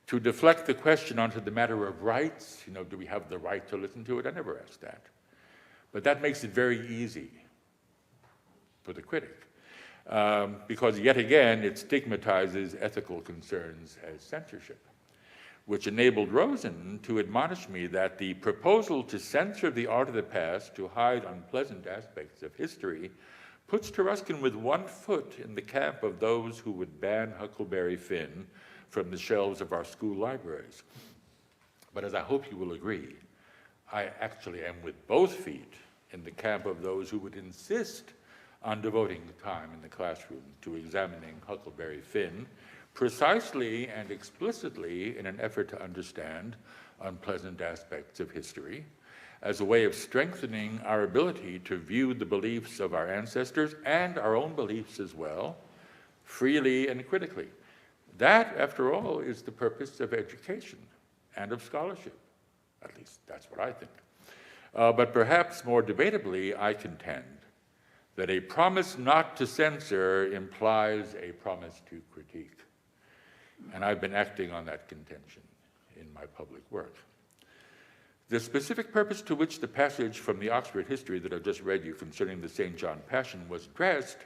To deflect the question onto the matter of rights, do we have the right to listen to it? I never asked that. But that makes it very easy for the critic, because yet again, it stigmatizes ethical concerns as censorship, which enabled Rosen to admonish me that the proposal to censor the art of the past to hide unpleasant aspects of history puts Taruskin with one foot in the camp of those who would ban Huckleberry Finn from the shelves of our school libraries. But as I hope you will agree, I actually am with both feet in the camp of those who would insist on devoting time in the classroom to examining Huckleberry Finn precisely and explicitly in an effort to understand unpleasant aspects of history as a way of strengthening our ability to view the beliefs of our ancestors and our own beliefs as well, freely and critically. That, after all, is the purpose of education and of scholarship. At least that's what I think. But perhaps more debatably, I contend that a promise not to censor implies a promise to critique. And I've been acting on that contention in my public work. The specific purpose to which the passage from the Oxford history that I've just read you concerning the St. John Passion was addressed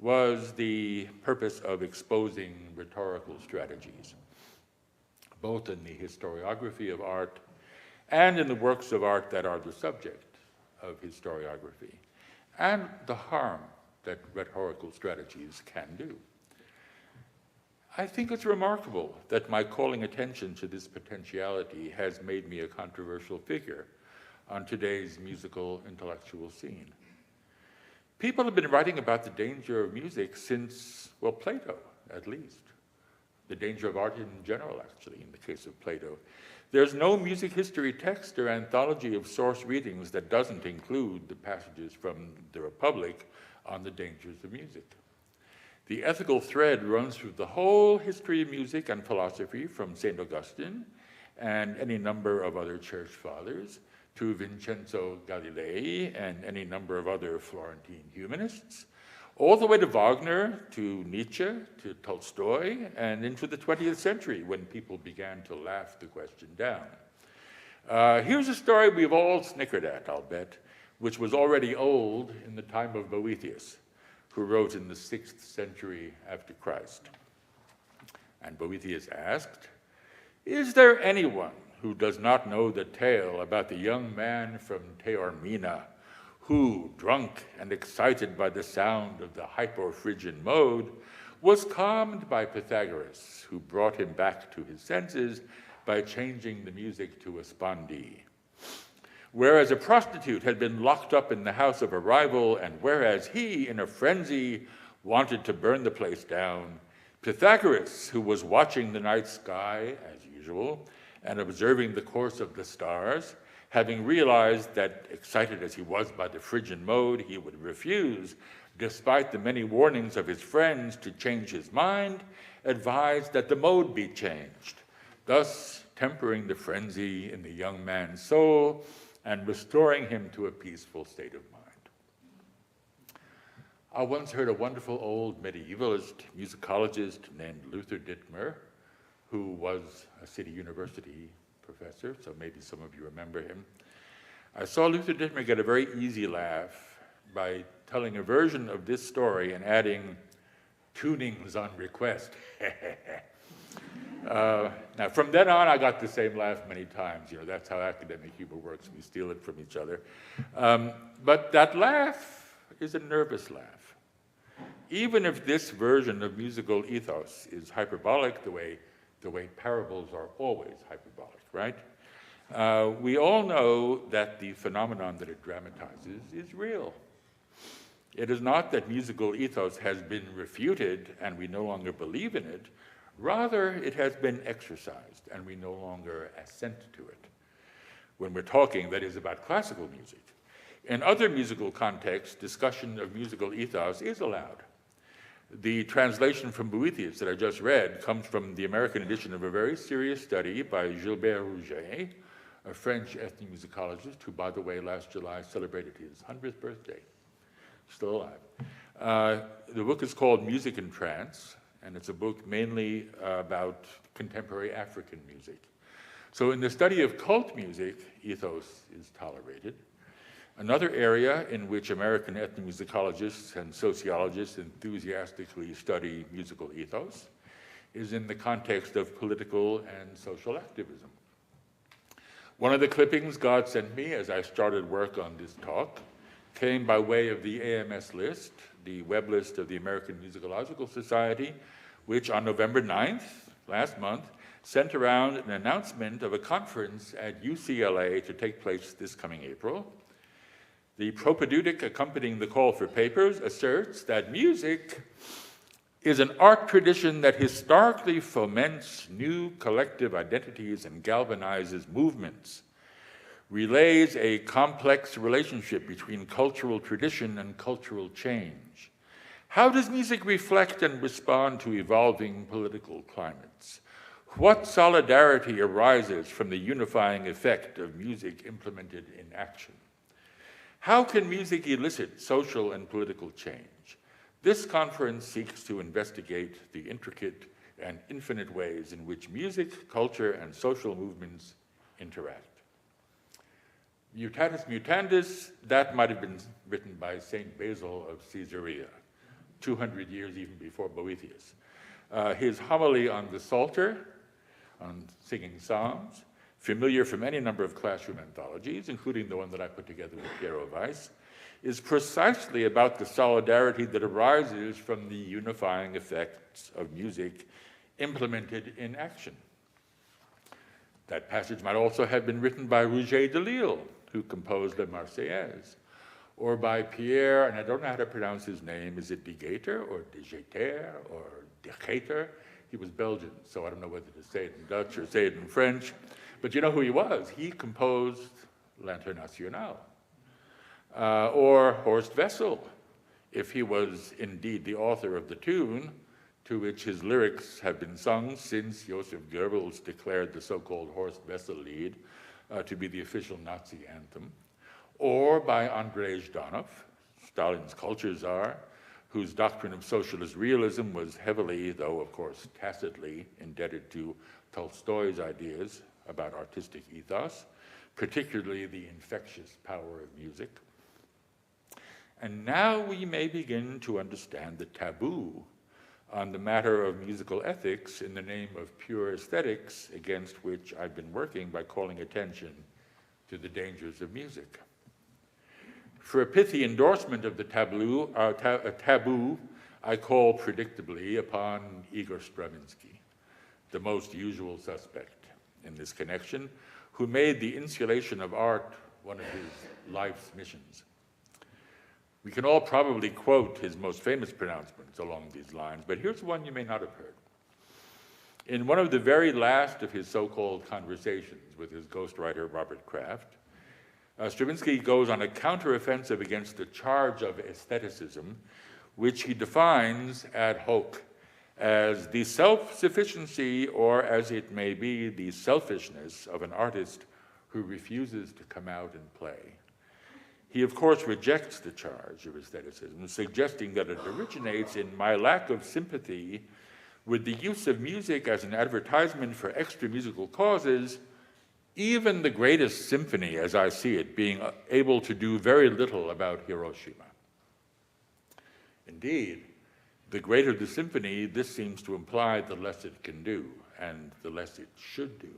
was the purpose of exposing rhetorical strategies, both in the historiography of art and in the works of art that are the subject of historiography, and the harm that rhetorical strategies can do. I think it's remarkable that my calling attention to this potentiality has made me a controversial figure on today's musical intellectual scene. People have been writing about the danger of music since, well, Plato, at least. The danger of art in general, actually, in the case of Plato. There's no music history text or anthology of source readings that doesn't include the passages from the Republic on the dangers of music. The ethical thread runs through the whole history of music and philosophy, from St. Augustine and any number of other church fathers to Vincenzo Galilei and any number of other Florentine humanists, all the way to Wagner, to Nietzsche, to Tolstoy, and into the 20th century when people began to laugh the question down. Here's a story we've all snickered at, I'll bet, which was already old in the time of Boethius, who wrote in the 6th century after Christ. And Boethius asked, "Is there anyone who does not know the tale about the young man from Taormina who, drunk and excited by the sound of the Hypophrygian mode, was calmed by Pythagoras, who brought him back to his senses by changing the music to a spondee? Whereas a prostitute had been locked up in the house of a rival, and whereas he, in a frenzy, wanted to burn the place down, Pythagoras, who was watching the night sky as usual and observing the course of the stars, having realized that, excited as he was by the Phrygian mode, he would refuse, despite the many warnings of his friends to change his mind, advised that the mode be changed, thus tempering the frenzy in the young man's soul and restoring him to a peaceful state of mind. I once heard a wonderful old medievalist musicologist named Luther Dittmer, who was a City University professor, so maybe some of you remember him. I saw Luther Dittmer get a very easy laugh by telling a version of this story and adding tunings on request. Now, from then on, I got the same laugh many times. You know, that's how academic humor works. We steal it from each other. But that laugh is a nervous laugh. Even if this version of musical ethos is hyperbolic, the way parables are always hyperbolic, right? We all know that the phenomenon that it dramatizes is real. It is not that musical ethos has been refuted and we no longer believe in it. Rather, it has been exercised and we no longer assent to it. When we're talking, that is, about classical music. In other musical contexts, discussion of musical ethos is allowed. The translation from Boethius that I just read comes from the American edition of a very serious study by Gilbert Rouget, a French ethnomusicologist who, by the way, last July celebrated his 100th birthday, still alive. The book is called Music in Trance, and it's a book mainly about contemporary African music. So in the study of cult music, ethos is tolerated. Another area in which American ethnomusicologists and sociologists enthusiastically study musical ethos is in the context of political and social activism. One of the clippings God sent me as I started work on this talk came by way of the AMS list, the web list of the American Musicological Society, which on November 9th, last month, sent around an announcement of a conference at UCLA to take place this coming April. The propedeutic accompanying the call for papers asserts that music is an art tradition that historically foments new collective identities and galvanizes movements, relays a complex relationship between cultural tradition and cultural change. How does music reflect and respond to evolving political climates? What solidarity arises from the unifying effect of music implemented in action? How can music elicit social and political change? This conference seeks to investigate the intricate and infinite ways in which music, culture, and social movements interact. Mutatis mutandis, that might have been written by Saint Basil of Caesarea, 200 years even before Boethius. His homily on the Psalter, on singing psalms, familiar from any number of classroom anthologies, including the one that I put together with Piero Weiss, is precisely about the solidarity that arises from the unifying effects of music implemented in action. That passage might also have been written by Rouget de Lille, who composed the Marseillaise, or by Pierre, and I don't know how to pronounce his name, is it De Gater or De Gater or De Gater? He was Belgian, so I don't know whether to say it in Dutch or say it in French. But you know who he was? He composed L'Internationale. Or Horst Wessel, if he was indeed the author of the tune to which his lyrics have been sung since Joseph Goebbels declared the so-called Horst Wessel Lied to be the official Nazi anthem. Or by Andrei Zhdanov, Stalin's culture czar, whose doctrine of socialist realism was heavily, though of course tacitly, indebted to Tolstoy's ideas about artistic ethos, particularly the infectious power of music. And now we may begin to understand the taboo on the matter of musical ethics in the name of pure aesthetics, against which I've been working by calling attention to the dangers of music. For a pithy endorsement of the taboo, I call predictably upon Igor Stravinsky, the most usual suspect in this connection, who made the insulation of art one of his life's missions. We can all probably quote his most famous pronouncements along these lines, but here's one you may not have heard. In one of the very last of his so-called conversations with his ghostwriter, Robert Kraft, Stravinsky goes on a counteroffensive against the charge of aestheticism, which he defines ad hoc as the self-sufficiency, or as it may be, the selfishness of an artist who refuses to come out and play. He, of course, rejects the charge of aestheticism, suggesting that it originates in my lack of sympathy with the use of music as an advertisement for extra musical causes, even the greatest symphony, as I see it, being able to do very little about Hiroshima. Indeed, the greater the symphony, this seems to imply the less it can do, and the less it should do.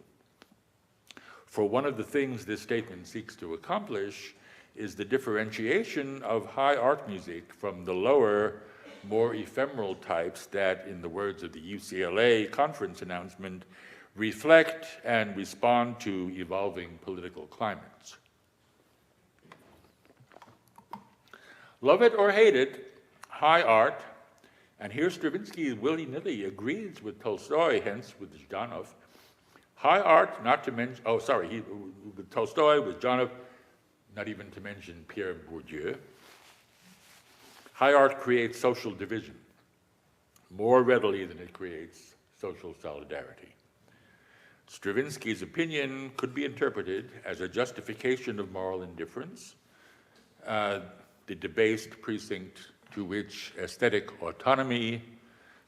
For one of the things this statement seeks to accomplish is the differentiation of high art music from the lower, more ephemeral types that, in the words of the UCLA conference announcement, reflect and respond to evolving political climates. Love it or hate it, high art, and here Stravinsky willy-nilly agrees with Tolstoy, hence with Zhdanov, high art, not to mention, with Tolstoy, with Zhdanov, not even to mention Pierre Bourdieu. High art creates social division more readily than it creates social solidarity. Stravinsky's opinion could be interpreted as a justification of moral indifference, the debased precinct to which aesthetic autonomy,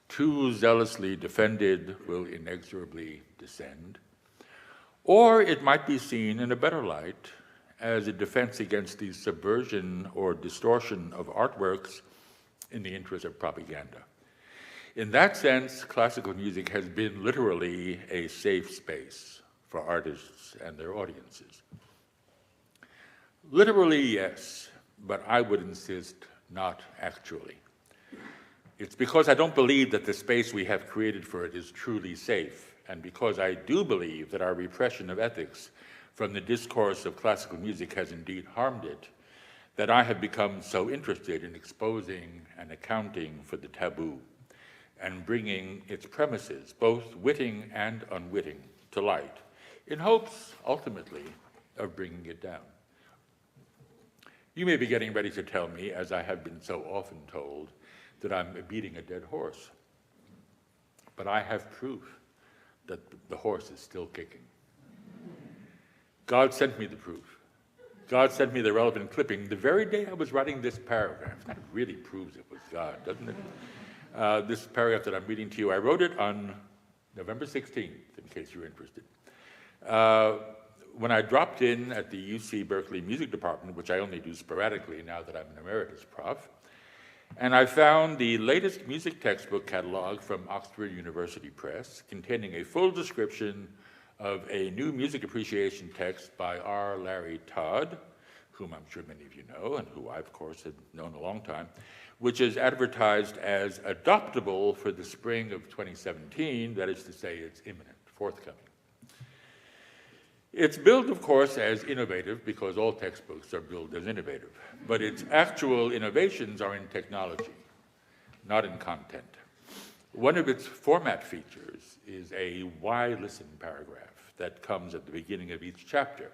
too zealously defended, will inexorably descend. Or it might be seen in a better light as a defense against the subversion or distortion of artworks in the interest of propaganda. In that sense, classical music has been literally a safe space for artists and their audiences. Literally, yes, but I would insist not actually. It's because I don't believe that the space we have created for it is truly safe, and because I do believe that our repression of ethics from the discourse of classical music has indeed harmed it, that I have become so interested in exposing and accounting for the taboo and bringing its premises, both witting and unwitting, to light, in hopes, ultimately, of bringing it down. You may be getting ready to tell me, as I have been so often told, that I'm beating a dead horse. But I have proof that the horse is still kicking. God sent me the proof. God sent me the relevant clipping the very day I was writing this paragraph. That really proves it was God, doesn't it? This paragraph that I'm reading to you, I wrote it on November 16th, in case you're interested. When I dropped in at the UC Berkeley Music Department, which I only do sporadically now that I'm an emeritus prof, and I found the latest music textbook catalog from Oxford University Press containing a full description of a new music appreciation text by R. Larry Todd, whom I'm sure many of you know, and who I, of course, have known a long time, which is advertised as adoptable for the spring of 2017, that is to say, it's imminent, forthcoming. It's billed, of course, as innovative because all textbooks are billed as innovative, but its actual innovations are in technology, not in content. One of its format features is a why listen paragraph that comes at the beginning of each chapter.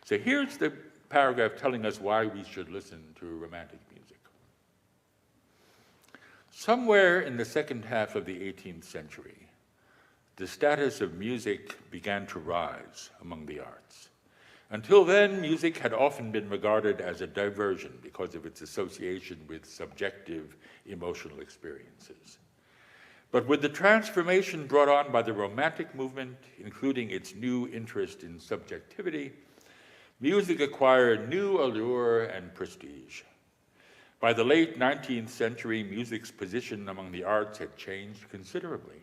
So here's the paragraph telling us why we should listen to romantic music. Somewhere in the second half of the 18th century, the status of music began to rise among the arts. Until then, music had often been regarded as a diversion because of its association with subjective emotional experiences. But with the transformation brought on by the Romantic movement, including its new interest in subjectivity, music acquired new allure and prestige. By the late 19th century, music's position among the arts had changed considerably.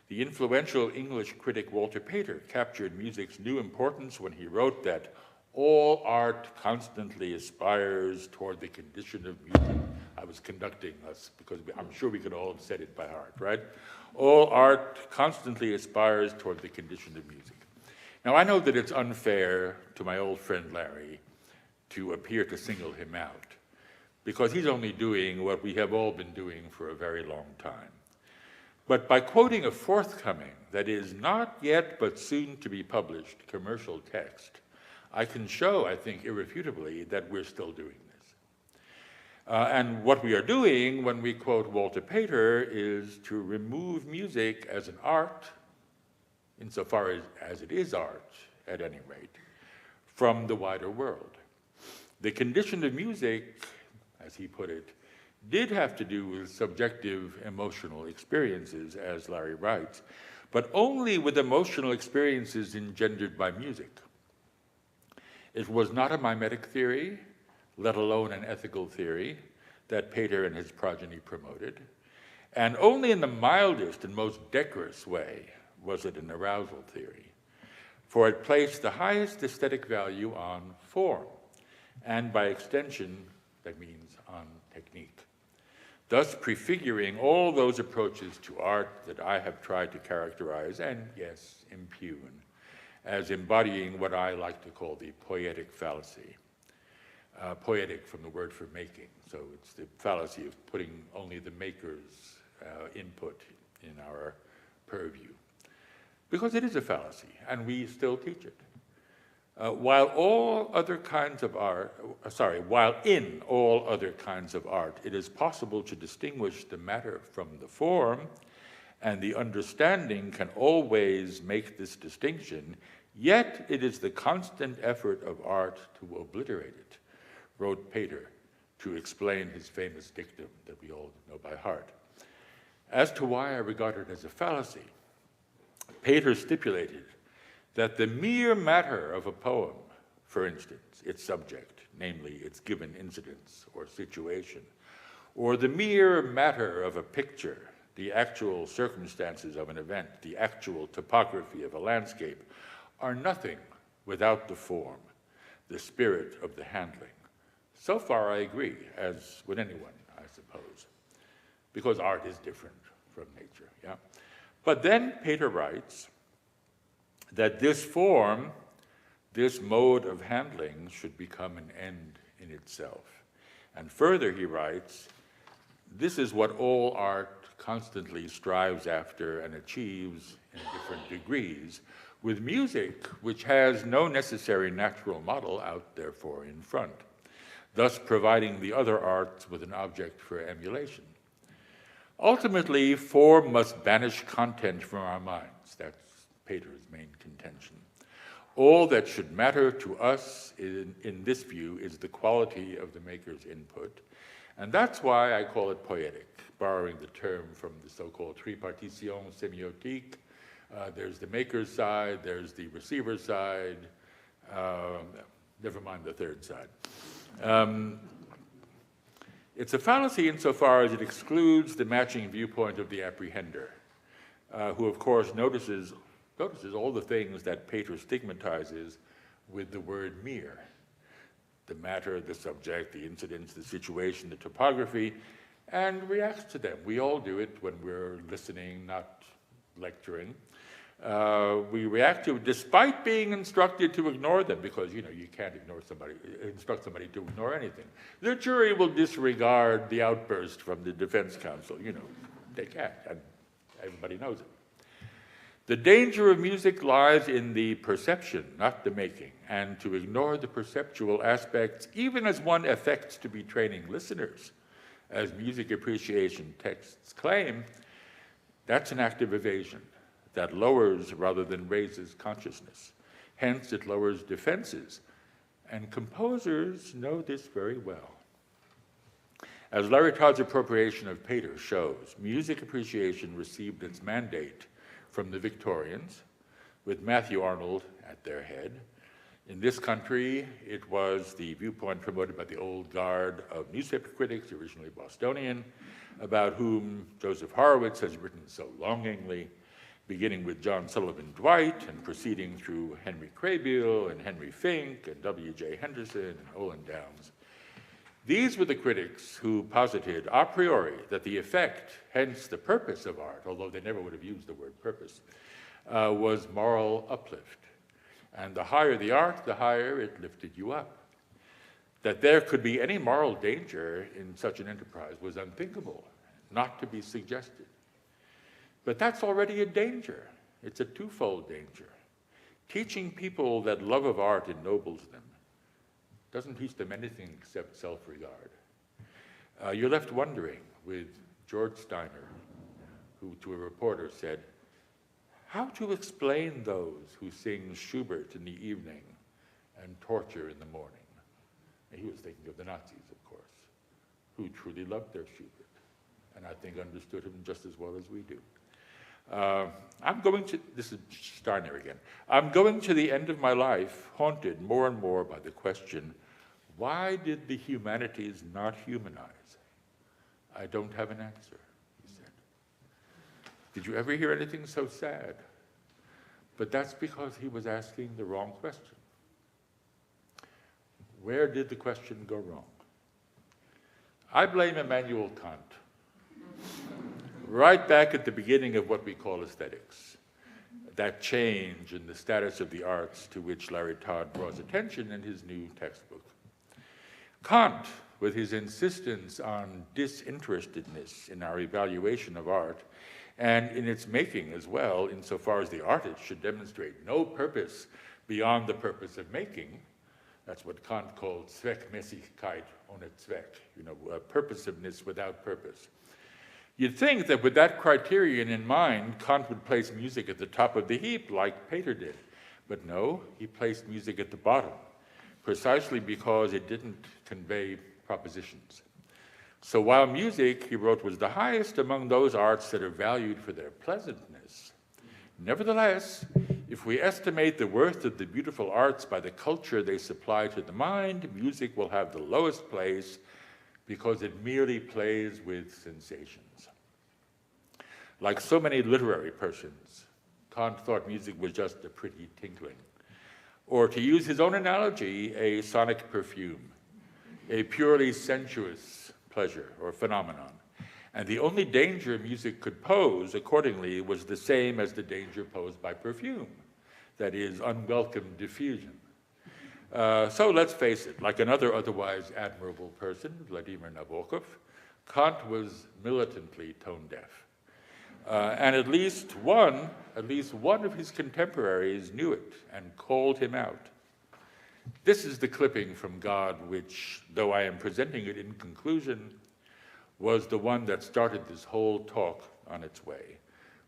The influential English critic Walter Pater captured music's new importance when he wrote that all art constantly aspires toward the condition of music. I was conducting us because I'm sure we could all have said it by heart, right? All art constantly aspires toward the condition of music. Now, I know that it's unfair to my old friend Larry to appear to single him out, because he's only doing what we have all been doing for a very long time. But by quoting a forthcoming, that is not yet but soon to be published, commercial text, I can show, I think, irrefutably that we're still doing this. And what we are doing when we quote Walter Pater is to remove music as an art, insofar as it is art, at any rate, from the wider world. The condition of music, as he put it, did have to do with subjective emotional experiences, as Larry writes, but only with emotional experiences engendered by music. It was not a mimetic theory, let alone an ethical theory, that Pater and his progeny promoted, and only in the mildest and most decorous way was it an arousal theory, for it placed the highest aesthetic value on form, and by extension, that means on technique, thus prefiguring all those approaches to art that I have tried to characterize and, yes, impugn, as embodying what I like to call the poetic fallacy. Poetic from the word for making, so it's the fallacy of putting only the maker's input in our purview. Because it is a fallacy, and we still teach it. While in all other kinds of art, it is possible to distinguish the matter from the form, and the understanding can always make this distinction, yet it is the constant effort of art to obliterate it, wrote Pater to explain his famous dictum that we all know by heart. As to why I regard it as a fallacy, Pater stipulated that the mere matter of a poem, for instance, its subject, namely its given incidents or situation, or the mere matter of a picture, the actual circumstances of an event, the actual topography of a landscape, are nothing without the form, the spirit of the handling. So far I agree, as would anyone, I suppose, because art is different from nature, yeah? But then Pater writes that this form, this mode of handling, should become an end in itself. And further he writes, this is what all art constantly strives after and achieves in different degrees, with music which has no necessary natural model out therefore in front, thus providing the other arts with an object for emulation. Ultimately, form must banish content from our minds. That's Pater's main contention. All that should matter to us in this view is the quality of the maker's input. And that's why I call it poetic, borrowing the term from the so-called tripartition semiotique. There's the maker's side, there's the receiver's side, never mind the third side. It's a fallacy insofar as it excludes the matching viewpoint of the apprehender, who of course notices all the things that Pater stigmatizes with the word mere. The matter, the subject, the incidents, the situation, the topography, and reacts to them. We all do it when we're listening, not lecturing. We react to it despite being instructed to ignore them, because you can't instruct somebody to ignore anything. The jury will disregard the outburst from the defense counsel. They can't, and everybody knows it. The danger of music lies in the perception, not the making, and to ignore the perceptual aspects, even as one affects to be training listeners, as music appreciation texts claim, that's an act of evasion that lowers rather than raises consciousness. Hence, it lowers defenses, and composers know this very well. As Larry Todd's appropriation of Pater shows, music appreciation received its mandate from the Victorians, with Matthew Arnold at their head. In this country, it was the viewpoint promoted by the old guard of newspaper critics, originally Bostonian, about whom Joseph Horowitz has written so longingly, beginning with John Sullivan Dwight and proceeding through Henry Craybill and Henry Fink and W.J. Henderson and Olin Downs. These were the critics who posited a priori that the effect, hence the purpose of art, although they never would have used the word purpose, was moral uplift. And the higher the art, the higher it lifted you up. That there could be any moral danger in such an enterprise was unthinkable, not to be suggested. But that's already a danger. It's a twofold danger. Teaching people that love of art ennobles them doesn't teach them anything except self-regard. You're left wondering with George Steiner, who to a reporter said, how to explain those who sing Schubert in the evening and torture in the morning? And he was thinking of the Nazis, of course, who truly loved their Schubert, and I think understood him just as well as we do. This is Steiner again. I'm going to the end of my life haunted more and more by the question, why did the humanities not humanize? I don't have an answer, he said. Did you ever hear anything so sad? But that's because he was asking the wrong question. Where did the question go wrong? I blame Immanuel Kant. Right back at the beginning of what we call aesthetics, that change in the status of the arts to which Larry Todd draws attention in his new textbook. Kant, with his insistence on disinterestedness in our evaluation of art, and in its making as well, insofar as the artist should demonstrate no purpose beyond the purpose of making. That's what Kant called Zweckmäßigkeit ohne Zweck, purposiveness without purpose. You'd think that with that criterion in mind, Kant would place music at the top of the heap like Pater did. But no, he placed music at the bottom, precisely because it didn't convey propositions. So while music, he wrote, was the highest among those arts that are valued for their pleasantness, nevertheless, if we estimate the worth of the beautiful arts by the culture they supply to the mind, music will have the lowest place because it merely plays with sensations. Like so many literary persons, Kant thought music was just a pretty tinkling. Or to use his own analogy, a sonic perfume, a purely sensuous pleasure or phenomenon. And the only danger music could pose, accordingly, was the same as the danger posed by perfume, that is, unwelcome diffusion. So let's face it, like another otherwise admirable person, Vladimir Nabokov, Kant was militantly tone-deaf. And at least one of his contemporaries knew it and called him out. This is the clipping from God which, though I am presenting it in conclusion, was the one that started this whole talk on its way,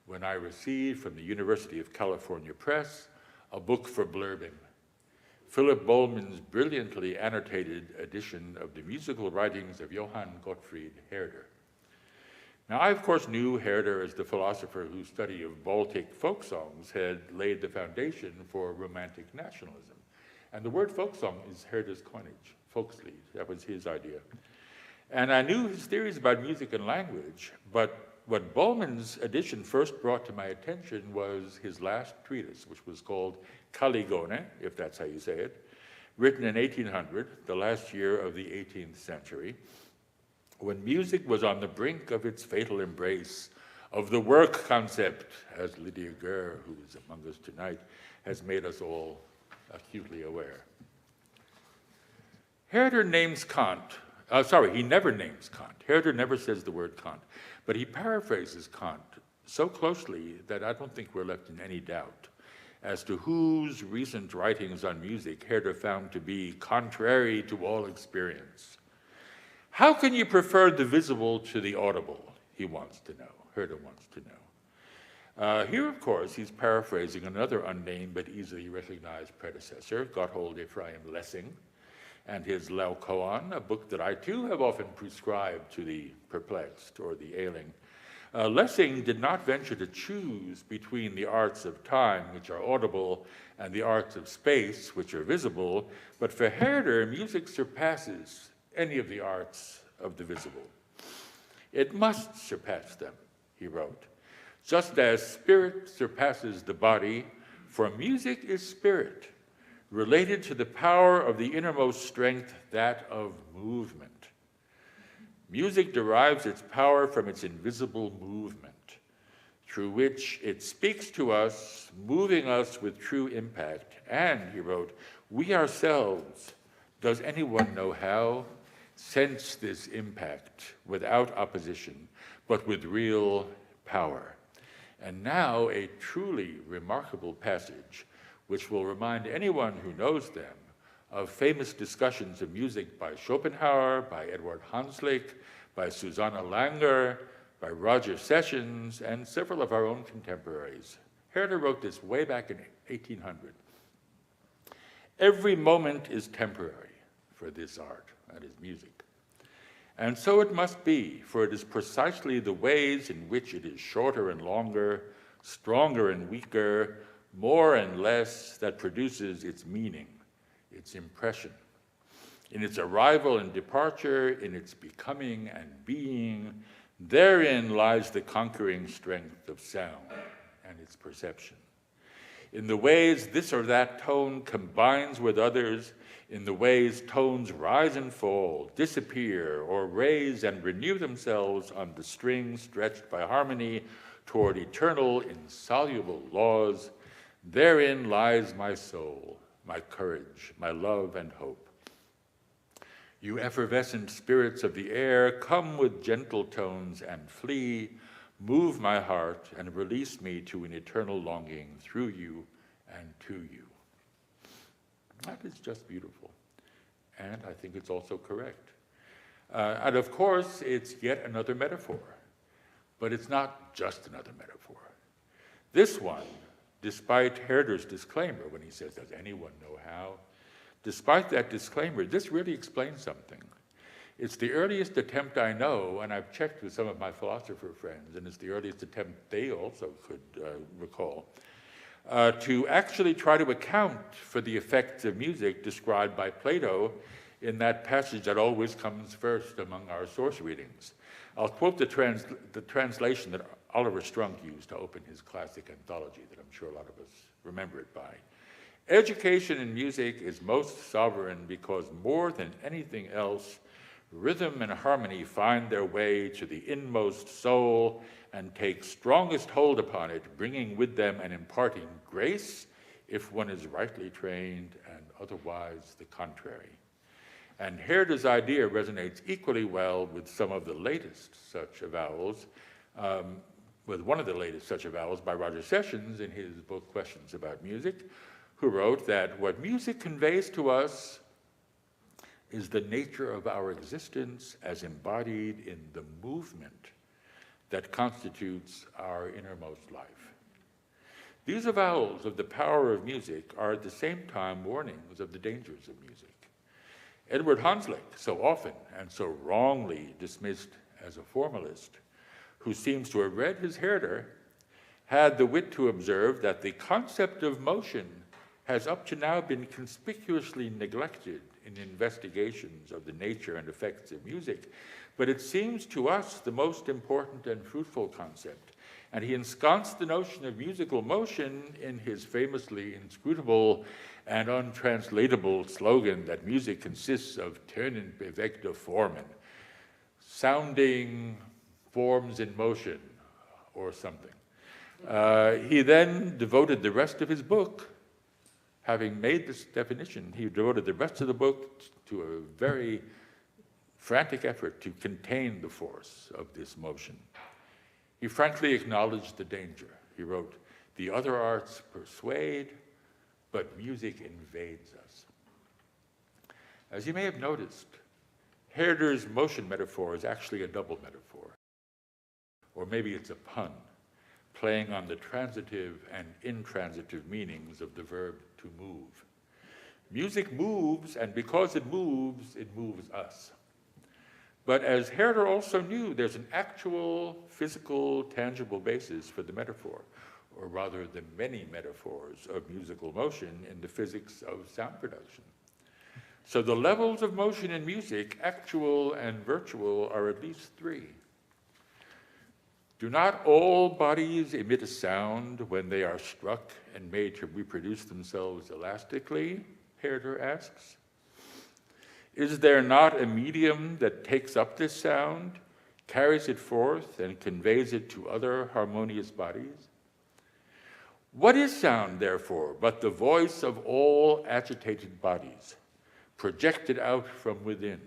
when I received from the University of California Press a book for blurbing, Philip Bollman's brilliantly annotated edition of the musical writings of Johann Gottfried Herder. Now, I, of course, knew Herder as the philosopher whose study of Baltic folk songs had laid the foundation for Romantic nationalism. And the word folk song is Herder's coinage, Volkslied. That was his idea. And I knew his theories about music and language, but what Bollman's edition first brought to my attention was his last treatise, which was called Caligone, if that's how you say it, written in 1800, the last year of the 18th century, when music was on the brink of its fatal embrace of the work concept, as Lydia Gurr, who is among us tonight, has made us all acutely aware. Herder names Kant. He never names Kant. Herder never says the word Kant, but he paraphrases Kant so closely that I don't think we're left in any doubt as to whose recent writings on music Herder found to be contrary to all experience. How can you prefer the visible to the audible, he wants to know, Herder wants to know. Here, of course, he's paraphrasing another unnamed but easily recognized predecessor, Gotthold Ephraim Lessing, and his Laocoon, a book that I too have often prescribed to the perplexed or the ailing. Lessing did not venture to choose between the arts of time, which are audible, and the arts of space, which are visible, but for Herder, music surpasses any of the arts of the visible. It must surpass them, he wrote, just as spirit surpasses the body, for music is spirit, related to the power of the innermost strength, that of movement. Music derives its power from its invisible movement, through which it speaks to us, moving us with true impact. And, he wrote, we ourselves, Does anyone know how? Sense this impact without opposition, but with real power. And now a truly remarkable passage, which will remind anyone who knows them of famous discussions of music by Schopenhauer, by Edward Hanslick, by Susanna Langer, by Roger Sessions, and several of our own contemporaries. Herder wrote this way back in 1800. Every moment is temporary for this art, that is music. And so it must be, for it is precisely the ways in which it is shorter and longer, stronger and weaker, more and less, that produces its meaning, its impression. In its arrival and departure, in its becoming and being, therein lies the conquering strength of sound and its perception. In the ways this or that tone combines with others, in the ways tones rise and fall, disappear, or raise and renew themselves on the string stretched by harmony toward eternal, insoluble laws, therein lies my soul, my courage, my love and hope. You effervescent spirits of the air, come with gentle tones and flee, move my heart and release me to an eternal longing through you and to you. That is just beautiful. And I think it's also correct. And of course, it's yet another metaphor. But it's not just another metaphor. This one, despite Herder's disclaimer when he says, does anyone know how? Despite that disclaimer, this really explains something. It's the earliest attempt I know, and I've checked with some of my philosopher friends, and it's the earliest attempt they also could recall, to actually try to account for the effects of music described by Plato in that passage that always comes first among our source readings. I'll quote the translation that Oliver Strunk used to open his classic anthology that I'm sure a lot of us remember it by. Education in music is most sovereign because more than anything else, rhythm and harmony find their way to the inmost soul and take strongest hold upon it, bringing with them and imparting grace if one is rightly trained and otherwise the contrary. And Herder's idea resonates equally well with some of the latest such avowals, with one of the latest such avowals by Roger Sessions in his book Questions About Music, who wrote that what music conveys to us is the nature of our existence as embodied in the movement that constitutes our innermost life. These avowals of the power of music are at the same time warnings of the dangers of music. Edward Hanslick, so often and so wrongly dismissed as a formalist, who seems to have read his Herder, had the wit to observe that the concept of motion has up to now been conspicuously neglected in investigations of the nature and effects of music, but it seems to us the most important and fruitful concept. And he ensconced the notion of musical motion in his famously inscrutable and untranslatable slogan that music consists of tönen bewegte Formen, sounding forms in motion, or something. He then devoted the rest of his book, having made this definition, he devoted the rest of the book to a very frantic effort to contain the force of this motion. He frankly acknowledged the danger. He wrote, "The other arts persuade, but music invades us." As you may have noticed, Herder's motion metaphor is actually a double metaphor. Or maybe it's a pun, playing on the transitive and intransitive meanings of the verb to move. Music moves, and because it moves us. But as Herder also knew, there's an actual, physical, tangible basis for the metaphor, or rather the many metaphors of musical motion in the physics of sound production. So the levels of motion in music, actual and virtual, are at least three. Do not all bodies emit a sound when they are struck and made to reproduce themselves elastically? Herder asks. Is there not a medium that takes up this sound, carries it forth, and conveys it to other harmonious bodies? What is sound, therefore, but the voice of all agitated bodies, projected out from within,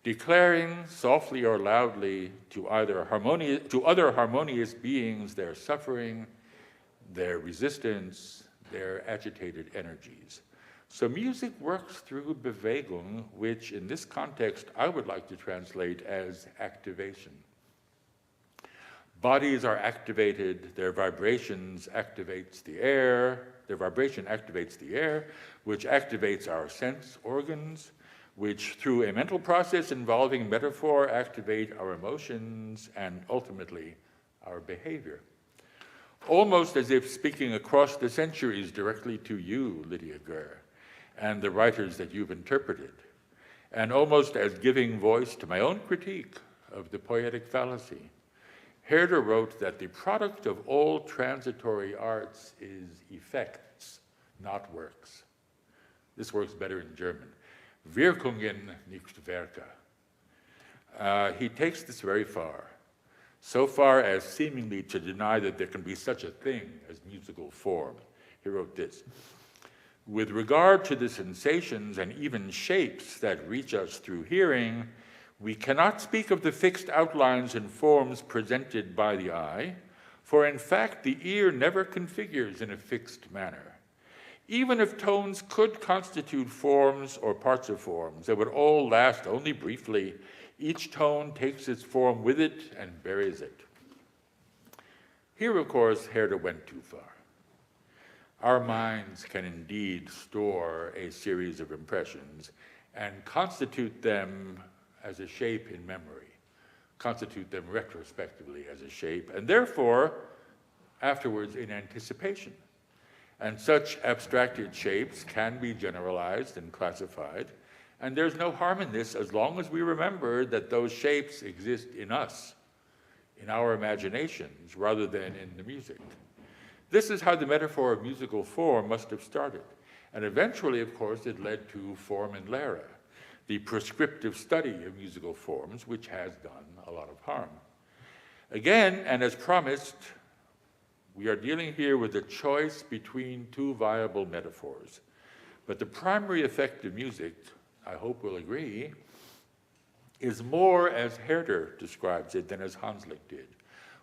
declaring softly or loudly to other harmonious beings their suffering, their resistance, their agitated energies. So music works through Bewegung, which in this context I would like to translate as activation. Bodies are activated, their vibration activates the air, which activates our sense organs, which through a mental process involving metaphor activate our emotions and ultimately our behavior. Almost as if speaking across the centuries directly to you, Lydia Gurr, and the writers that you've interpreted, and almost as giving voice to my own critique of the poetic fallacy. Herder wrote that the product of all transitory arts is effects, not works. This works better in German. Wirkungen, nicht Werke. He takes this very far, so far as seemingly to deny that there can be such a thing as musical form. He wrote this: with regard to the sensations and even shapes that reach us through hearing, we cannot speak of the fixed outlines and forms presented by the eye, for in fact the ear never configures in a fixed manner. Even if tones could constitute forms or parts of forms, they would all last only briefly. Each tone takes its form with it and buries it. Here, of course, Herder went too far. Our minds can indeed store a series of impressions and constitute them as a shape in memory, constitute them retrospectively as a shape, and therefore, afterwards in anticipation. And such abstracted shapes can be generalized and classified, and there's no harm in this as long as we remember that those shapes exist in us, in our imaginations, rather than in the music. This is how the metaphor of musical form must have started. And eventually, of course, it led to Form and Lehre, the prescriptive study of musical forms, which has done a lot of harm. Again, and as promised, we are dealing here with a choice between two viable metaphors. But the primary effect of music, I hope we'll agree, is more as Herder describes it than as Hanslick did,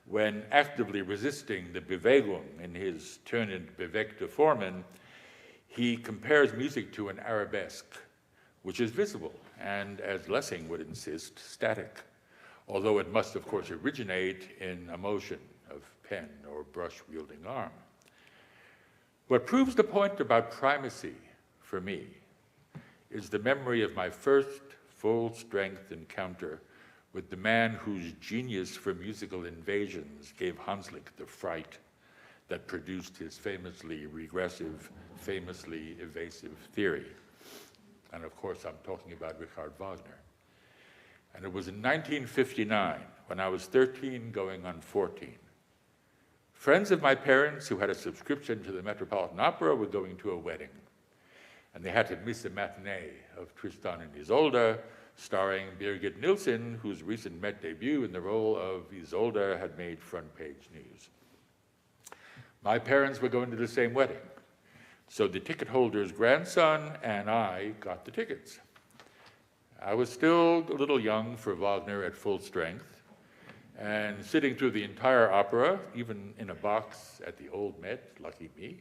when actively resisting the Bewegung in his Tönend bewegte Formen, he compares music to an arabesque, which is visible and, as Lessing would insist, static, although it must, of course, originate in a motion of pen or brush-wielding arm. What proves the point about primacy for me is the memory of my first full-strength encounter with the man whose genius for musical invasions gave Hanslick the fright that produced his famously regressive, famously evasive theory. And of course, I'm talking about Richard Wagner. And it was in 1959, when I was 13 going on 14. Friends of my parents who had a subscription to the Metropolitan Opera were going to a wedding. And they had to miss a matinee of Tristan and Isolde, starring Birgit Nilsson, whose recent Met debut in the role of Isolde had made front-page news. My parents were going to the same wedding, so the ticket holder's grandson and I got the tickets. I was still a little young for Wagner at full strength, and sitting through the entire opera, even in a box at the old Met, lucky me,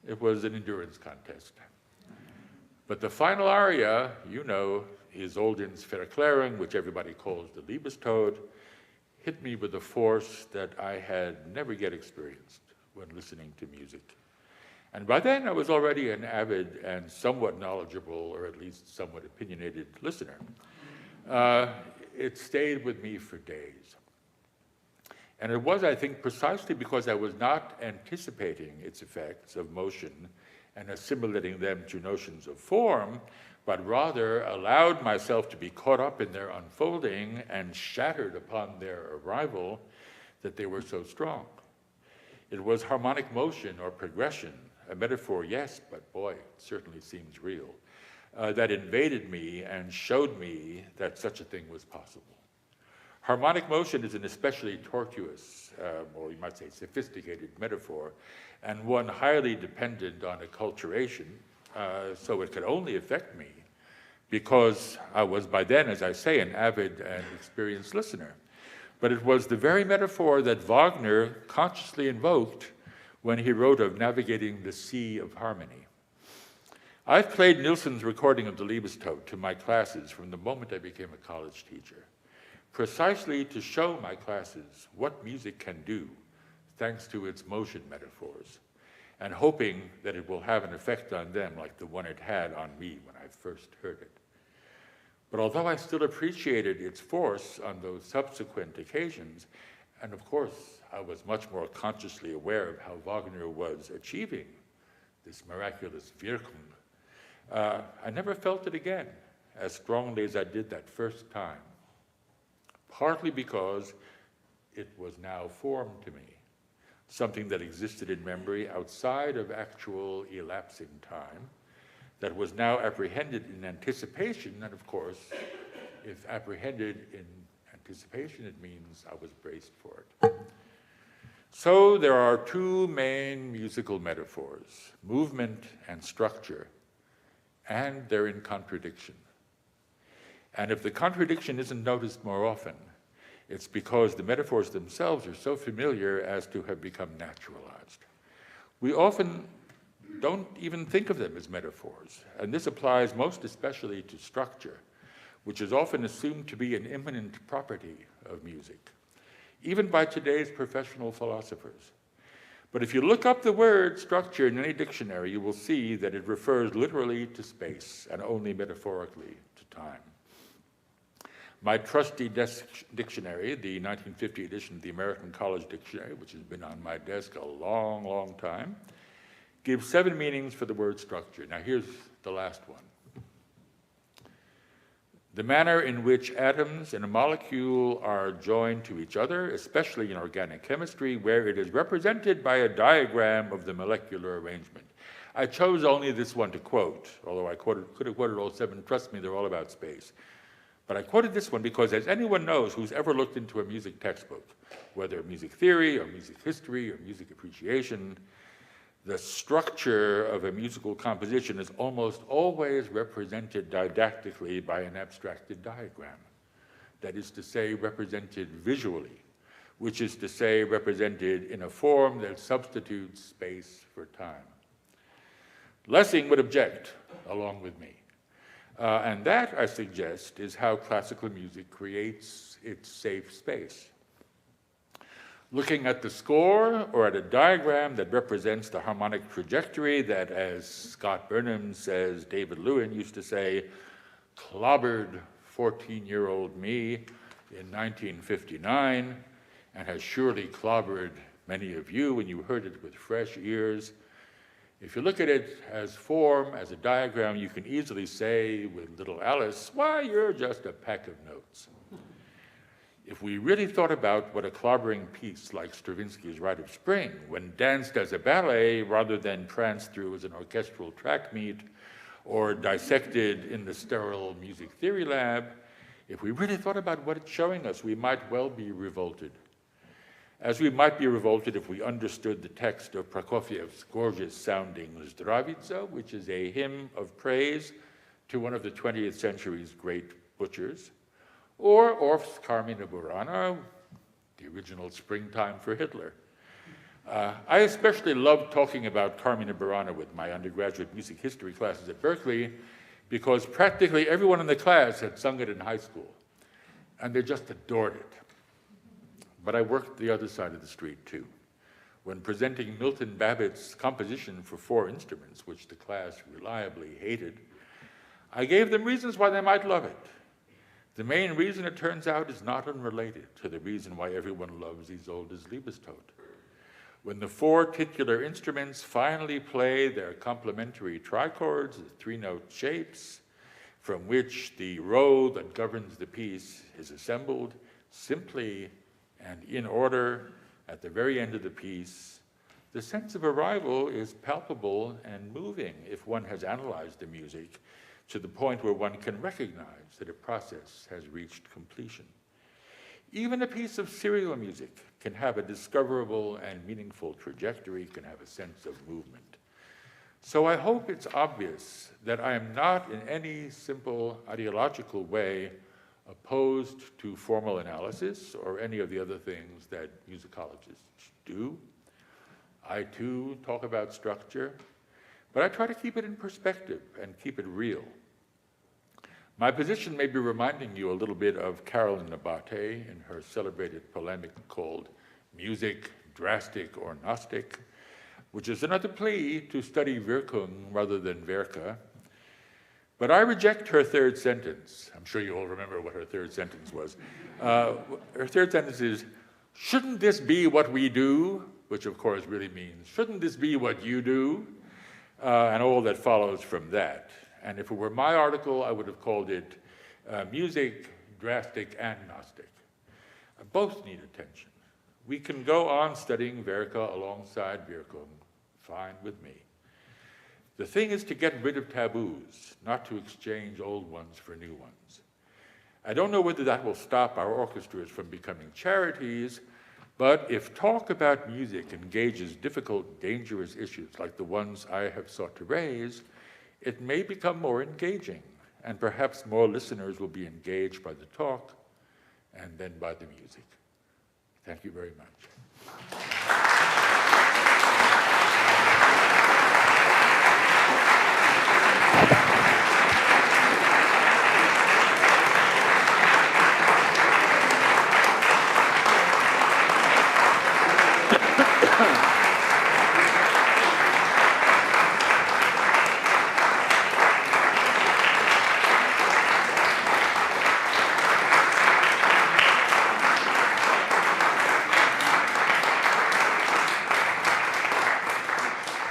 it was an endurance contest. But the final aria, you know, Isolde's Verklärung, which everybody calls the Liebestod, hit me with a force that I had never yet experienced when listening to music. And by then, I was already an avid and somewhat knowledgeable, or at least somewhat opinionated listener. It stayed with me for days. And it was, I think, precisely because I was not anticipating its effects of motion and assimilating them to notions of form, but rather allowed myself to be caught up in their unfolding and shattered upon their arrival, that they were so strong. It was harmonic motion or progression, a metaphor, yes, but boy, it certainly seems real, that invaded me and showed me that such a thing was possible. Harmonic motion is an especially tortuous, or you might say sophisticated metaphor, and one highly dependent on acculturation, so it could only affect me because I was by then, as I say, an avid and experienced listener. But it was the very metaphor that Wagner consciously invoked when he wrote of navigating the sea of harmony. I've played Nilsson's recording of the Liebestod to my classes from the moment I became a college teacher, precisely to show my classes what music can do thanks to its motion metaphors, and hoping that it will have an effect on them like the one it had on me when I first heard it. But although I still appreciated its force on those subsequent occasions, and of course I was much more consciously aware of how Wagner was achieving this miraculous Wirkung, I never felt it again as strongly as I did that first time, partly because it was now formed to me, something that existed in memory outside of actual elapsing time, that was now apprehended in anticipation, and of course, if apprehended in anticipation, it means I was braced for it. So there are two main musical metaphors, movement and structure, and they're in contradiction. And if the contradiction isn't noticed more often, it's because the metaphors themselves are so familiar as to have become naturalized. We often don't even think of them as metaphors, and this applies most especially to structure, which is often assumed to be an immanent property of music, even by today's professional philosophers. But if you look up the word structure in any dictionary, you will see that it refers literally to space and only metaphorically to time. My trusty dictionary, the 1950 edition of the American College Dictionary, which has been on my desk a long, long time, gives 7 meanings for the word structure. Now here's the last one. The manner in which atoms in a molecule are joined to each other, especially in organic chemistry, where it is represented by a diagram of the molecular arrangement. I chose only this one to quote, although I could have quoted all 7. Trust me, they're all about space. But I quoted this one because, as anyone knows who's ever looked into a music textbook, whether music theory or music history or music appreciation, the structure of a musical composition is almost always represented didactically by an abstracted diagram. That is to say, represented visually, which is to say, represented in a form that substitutes space for time. Lessing would object, along with me. And that, I suggest, is how classical music creates its safe space. Looking at the score or at a diagram that represents the harmonic trajectory that, as Scott Burnham says, David Lewin used to say, clobbered 14-year-old me in 1959, and has surely clobbered many of you when you heard it with fresh ears. If you look at it as form, as a diagram, you can easily say with little Alice, why, you're just a pack of notes. If we really thought about what a clobbering piece like Stravinsky's Rite of Spring, when danced as a ballet rather than pranced through as an orchestral track meet or dissected in the sterile music theory lab, if we really thought about what it's showing us, we might well be revolted. As we might be revolted if we understood the text of Prokofiev's gorgeous-sounding Zdravitsa, which is a hymn of praise to one of the 20th century's great butchers, or Orff's Carmina Burana, the original Springtime for Hitler. I especially loved talking about Carmina Burana with my undergraduate music history classes at Berkeley because practically everyone in the class had sung it in high school, and they just adored it. But I worked the other side of the street, too. When presenting Milton Babbitt's composition for 4 instruments, which the class reliably hated, I gave them reasons why they might love it. The main reason, it turns out, is not unrelated to the reason why everyone loves Isolde's Liebestod. When the 4 titular instruments finally play their complementary trichords, the 3-note shapes, from which the row that governs the piece is assembled simply and in order at the very end of the piece, the sense of arrival is palpable and moving if one has analyzed the music to the point where one can recognize that a process has reached completion. Even a piece of serial music can have a discoverable and meaningful trajectory, can have a sense of movement. So I hope it's obvious that I am not in any simple ideological way opposed to formal analysis or any of the other things that musicologists do. I too talk about structure, but I try to keep it in perspective and keep it real. My position may be reminding you a little bit of Carolyn Abate in her celebrated polemic called Music, Drastic or Gnostic, which is another plea to study Wirkung rather than Werke. But I reject her third sentence. I'm sure you all remember what her third sentence was. Her third sentence is, shouldn't this be what we do? Which of course really means, shouldn't this be what you do? And all that follows from that. And if it were my article, I would have called it Music, Drastic, and Gnostic. Both need attention. We can go on studying Werke alongside Wirkung, fine with me. The thing is to get rid of taboos, not to exchange old ones for new ones. I don't know whether that will stop our orchestras from becoming charities, but if talk about music engages difficult, dangerous issues like the ones I have sought to raise, it may become more engaging, and perhaps more listeners will be engaged by the talk and then by the music. Thank you very much.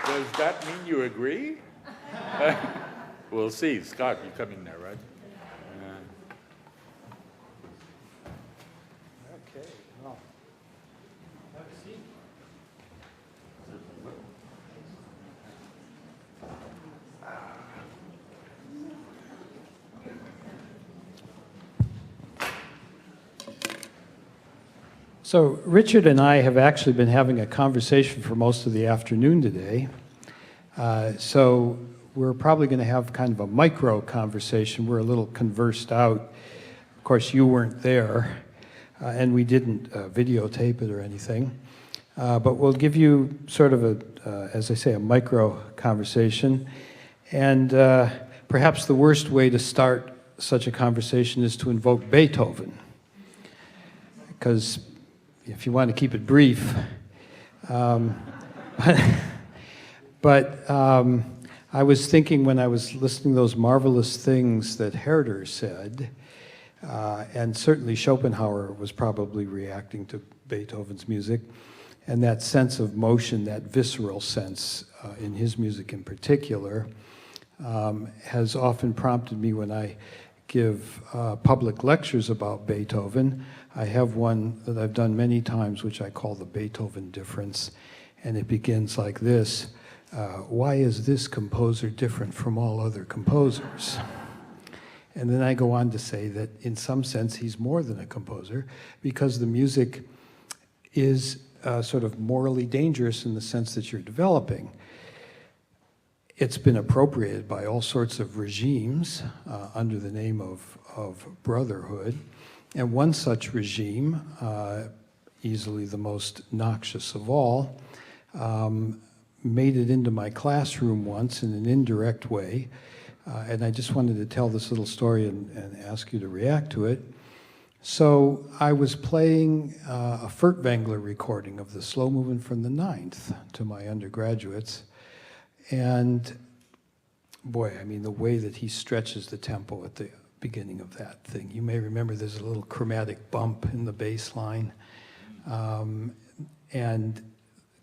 Does that mean you agree? We'll see. Scott, you're coming there, right? Okay. Well, have a seat. So Richard and I have actually been having a conversation for most of the afternoon today. So we're probably going to have kind of a micro conversation. We're a little conversed out. Of course, you weren't there, and we didn't videotape it or anything. But we'll give you sort of a, as I say, a micro conversation. And perhaps the worst way to start such a conversation is to invoke Beethoven. Because if you want to keep it brief, but I was thinking when I was listening to those marvelous things that Herder said, and certainly Schopenhauer was probably reacting to Beethoven's music, and that sense of motion, that visceral sense in his music in particular, has often prompted me when I give public lectures about Beethoven. I have one that I've done many times, which I call the Beethoven difference, and it begins like this. Why is this composer different from all other composers? And then I go on to say that in some sense he's more than a composer, because the music is sort of morally dangerous in the sense that you're developing. It's been appropriated by all sorts of regimes under the name of brotherhood. And one such regime, easily the most noxious of all, made it into my classroom once in an indirect way. And I just wanted to tell this little story and ask you to react to it. So I was playing a Furtwängler recording of the slow movement from the Ninth to my undergraduates. And boy, I mean, the way that he stretches the tempo at the beginning of that thing. You may remember there's a little chromatic bump in the bass line. And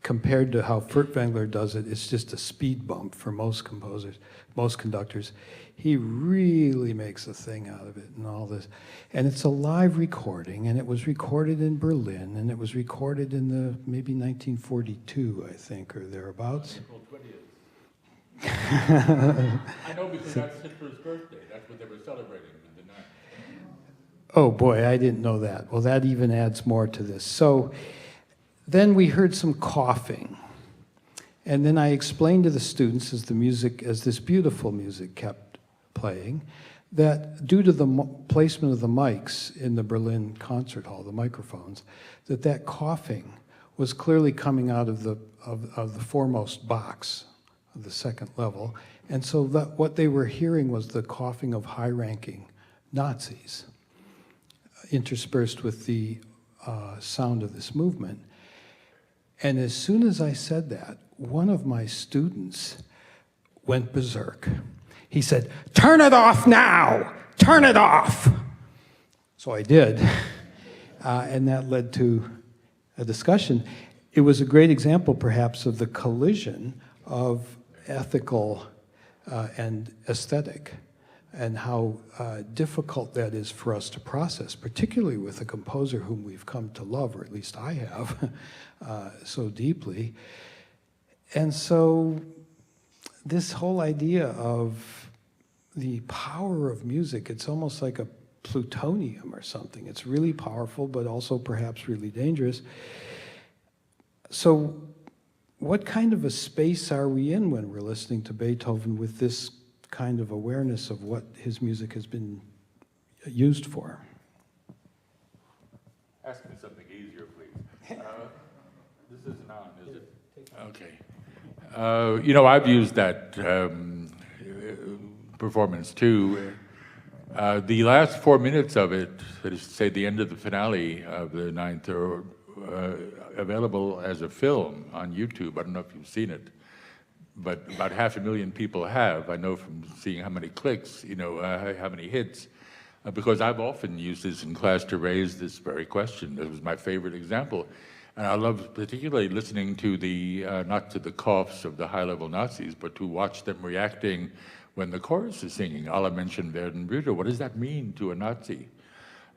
compared to how Furtwängler does it, it's just a speed bump for most composers, most conductors. He really makes a thing out of it and all this. And it's a live recording, and it was recorded in Berlin, and it was recorded in the maybe 1942, I think, or thereabouts. April 20th. I know because that's Hitler's birthday. That's what they were celebrating in the night. Oh boy, I didn't know that. Well, that even adds more to this. So then we heard some coughing. And then I explained to the students as this beautiful music kept playing, that due to the placement of the mics in the Berlin concert hall, the microphones, that coughing was clearly coming out of the foremost box of the second level. And so what they were hearing was the coughing of high-ranking Nazis, interspersed with the sound of this movement. And as soon as I said that, one of my students went berserk. He said, "Turn it off now! Turn it off!" So I did, and that led to a discussion. It was a great example, perhaps, of the collision of ethical and aesthetic, and how difficult that is for us to process, particularly with a composer whom we've come to love, or at least I have, so deeply. And so this whole idea of the power of music, it's almost like a plutonium or something. It's really powerful, but also perhaps really dangerous. So what kind of a space are we in when we're listening to Beethoven with this kind of awareness of what his music has been used for? Ask me something easier, please. This isn't on, is it? Okay. I've used that performance too. The last 4 minutes of it, that is to say the end of the finale of the ninth, are available as a film on YouTube. I don't know if you've seen it, but about 500,000 people have. I know from seeing how many clicks, how many hits, because I've often used this in class to raise this very question. It was my favorite example. And I love particularly listening to not to the coughs of the high-level Nazis, but to watch them reacting when the chorus is singing, Alle Menschen werden Brüder. What does that mean to a Nazi?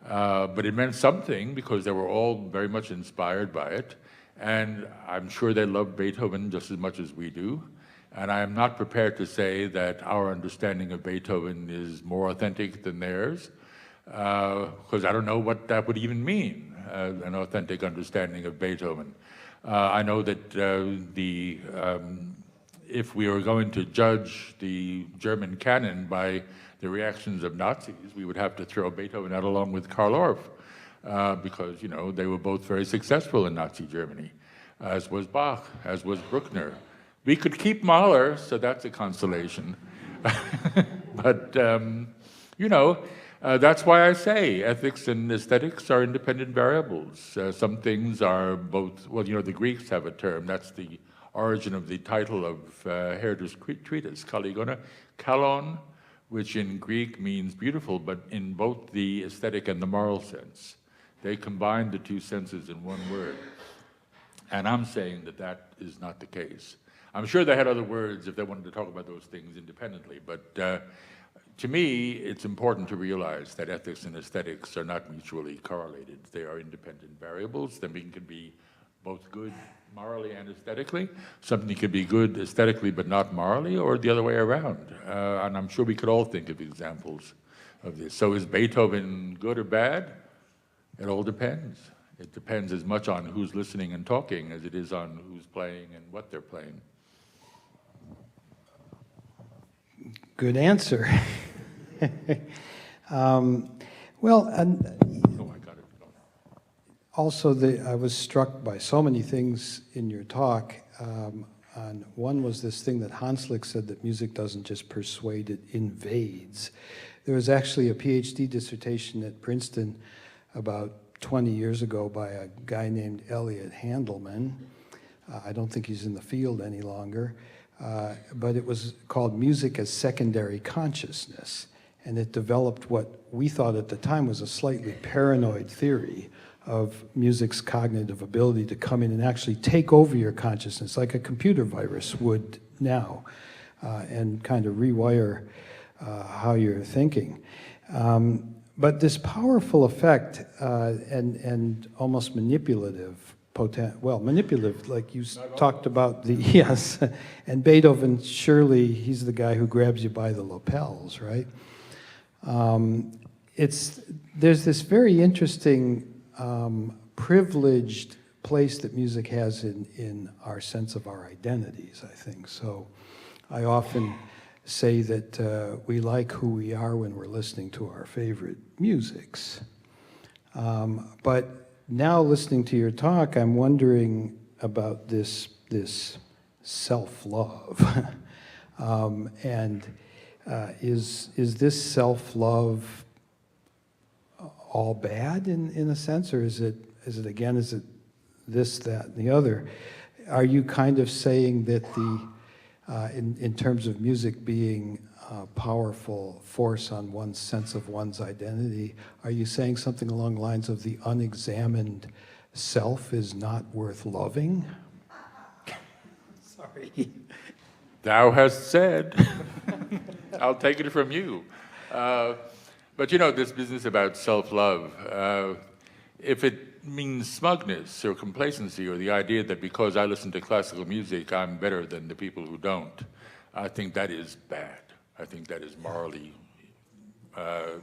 But it meant something because they were all very much inspired by it. And I'm sure they love Beethoven just as much as we do. And I am not prepared to say that our understanding of Beethoven is more authentic than theirs, because I don't know what that would even mean. An authentic understanding of Beethoven. I know that if we were going to judge the German canon by the reactions of Nazis, we would have to throw Beethoven out along with Karl Orff, because they were both very successful in Nazi Germany, as was Bach, as was Bruckner. We could keep Mahler, so that's a consolation. But that's why I say ethics and aesthetics are independent variables. Some things are both, the Greeks have a term, that's the origin of the title of Herder's treatise, Kaligona, kalon, which in Greek means beautiful, but in both the aesthetic and the moral sense. They combine the two senses in one word. And I'm saying that is not the case. I'm sure they had other words if they wanted to talk about those things independently, but to me, it's important to realize that ethics and aesthetics are not mutually correlated. They are independent variables. Something can be both good morally and aesthetically. Something can be good aesthetically but not morally, or the other way around. And I'm sure we could all think of examples of this. So is Beethoven good or bad? It all depends. It depends as much on who's listening and talking as it is on who's playing and what they're playing. Good answer. Also, I was struck by so many things in your talk. And one was this thing that Hanslick said, that music doesn't just persuade, it invades. There was actually a PhD dissertation at Princeton about 20 years ago by a guy named Elliot Handelman. I don't think he's in the field any longer. But it was called Music as Secondary Consciousness. And it developed what we thought at the time was a slightly paranoid theory of music's cognitive ability to come in and actually take over your consciousness, like a computer virus would now, and kind of rewire how you're thinking. But this powerful effect and almost manipulative, manipulative, like you talked about yes, and Beethoven, surely he's the guy who grabs you by the lapels, right? There's this very interesting privileged place that music has in our sense of our identities, I think. So I often say that we like who we are when we're listening to our favorite musics. But now listening to your talk, I'm wondering about this self-love. And is this self-love all bad in a sense, or is it this, that, and the other? Are you kind of saying that in terms of music being a powerful force on one's sense of one's identity, are you saying something along the lines of the unexamined self is not worth loving? Sorry. Thou hast said. I'll take it from you. But this business about self-love, if it means smugness or complacency or the idea that because I listen to classical music, I'm better than the people who don't, I think that is bad. I think that is morally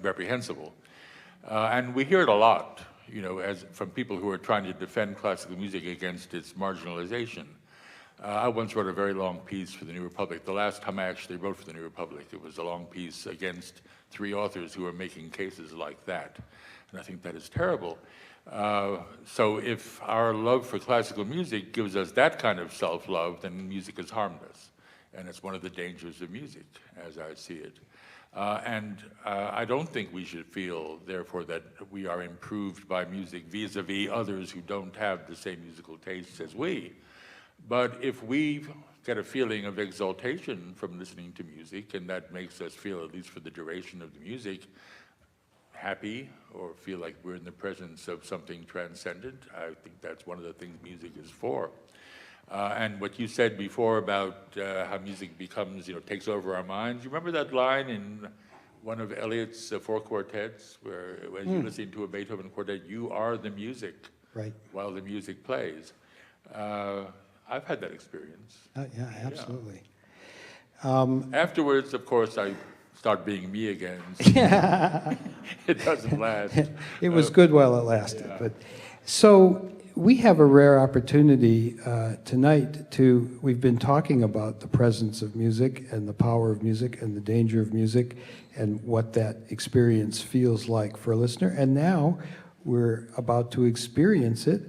reprehensible. And we hear it a lot, from people who are trying to defend classical music against its marginalization. I once wrote a very long piece for the New Republic. The last time I actually wrote for the New Republic, it was a long piece against 3 authors who were making cases like that. And I think that is terrible. So if our love for classical music gives us that kind of self-love, then music has harmed us. And it's one of the dangers of music, as I see it. And I don't think we should feel, therefore, that we are improved by music vis-a-vis others who don't have the same musical tastes as we. But if we get a feeling of exaltation from listening to music, and that makes us feel, at least for the duration of the music, happy or feel like we're in the presence of something transcendent, I think that's one of the things music is for. And what you said before about how music becomes, takes over our minds, you remember that line in one of Eliot's 4 quartets, where as you listen to a Beethoven quartet, you are the music, Right. while the music plays. I've had that experience. Yeah, absolutely. Afterwards, of course, I start being me again. So it doesn't last. It was good while it lasted. Yeah. But so we have a rare opportunity tonight we've been talking about the presence of music and the power of music and the danger of music and what that experience feels like for a listener. And now we're about to experience it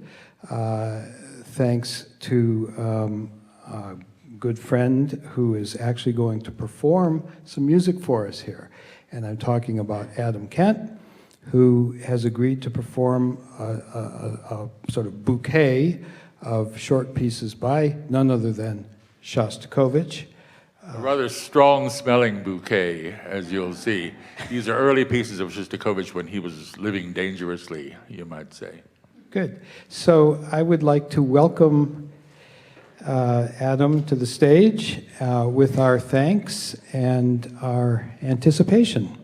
thanks to a good friend who is actually going to perform some music for us here. And I'm talking about Adam Kent, who has agreed to perform a sort of bouquet of short pieces by none other than Shostakovich. A rather strong-smelling bouquet, as you'll see. These are early pieces of Shostakovich when he was living dangerously, you might say. Good. So I would like to welcome Adam to the stage with our thanks and our anticipation.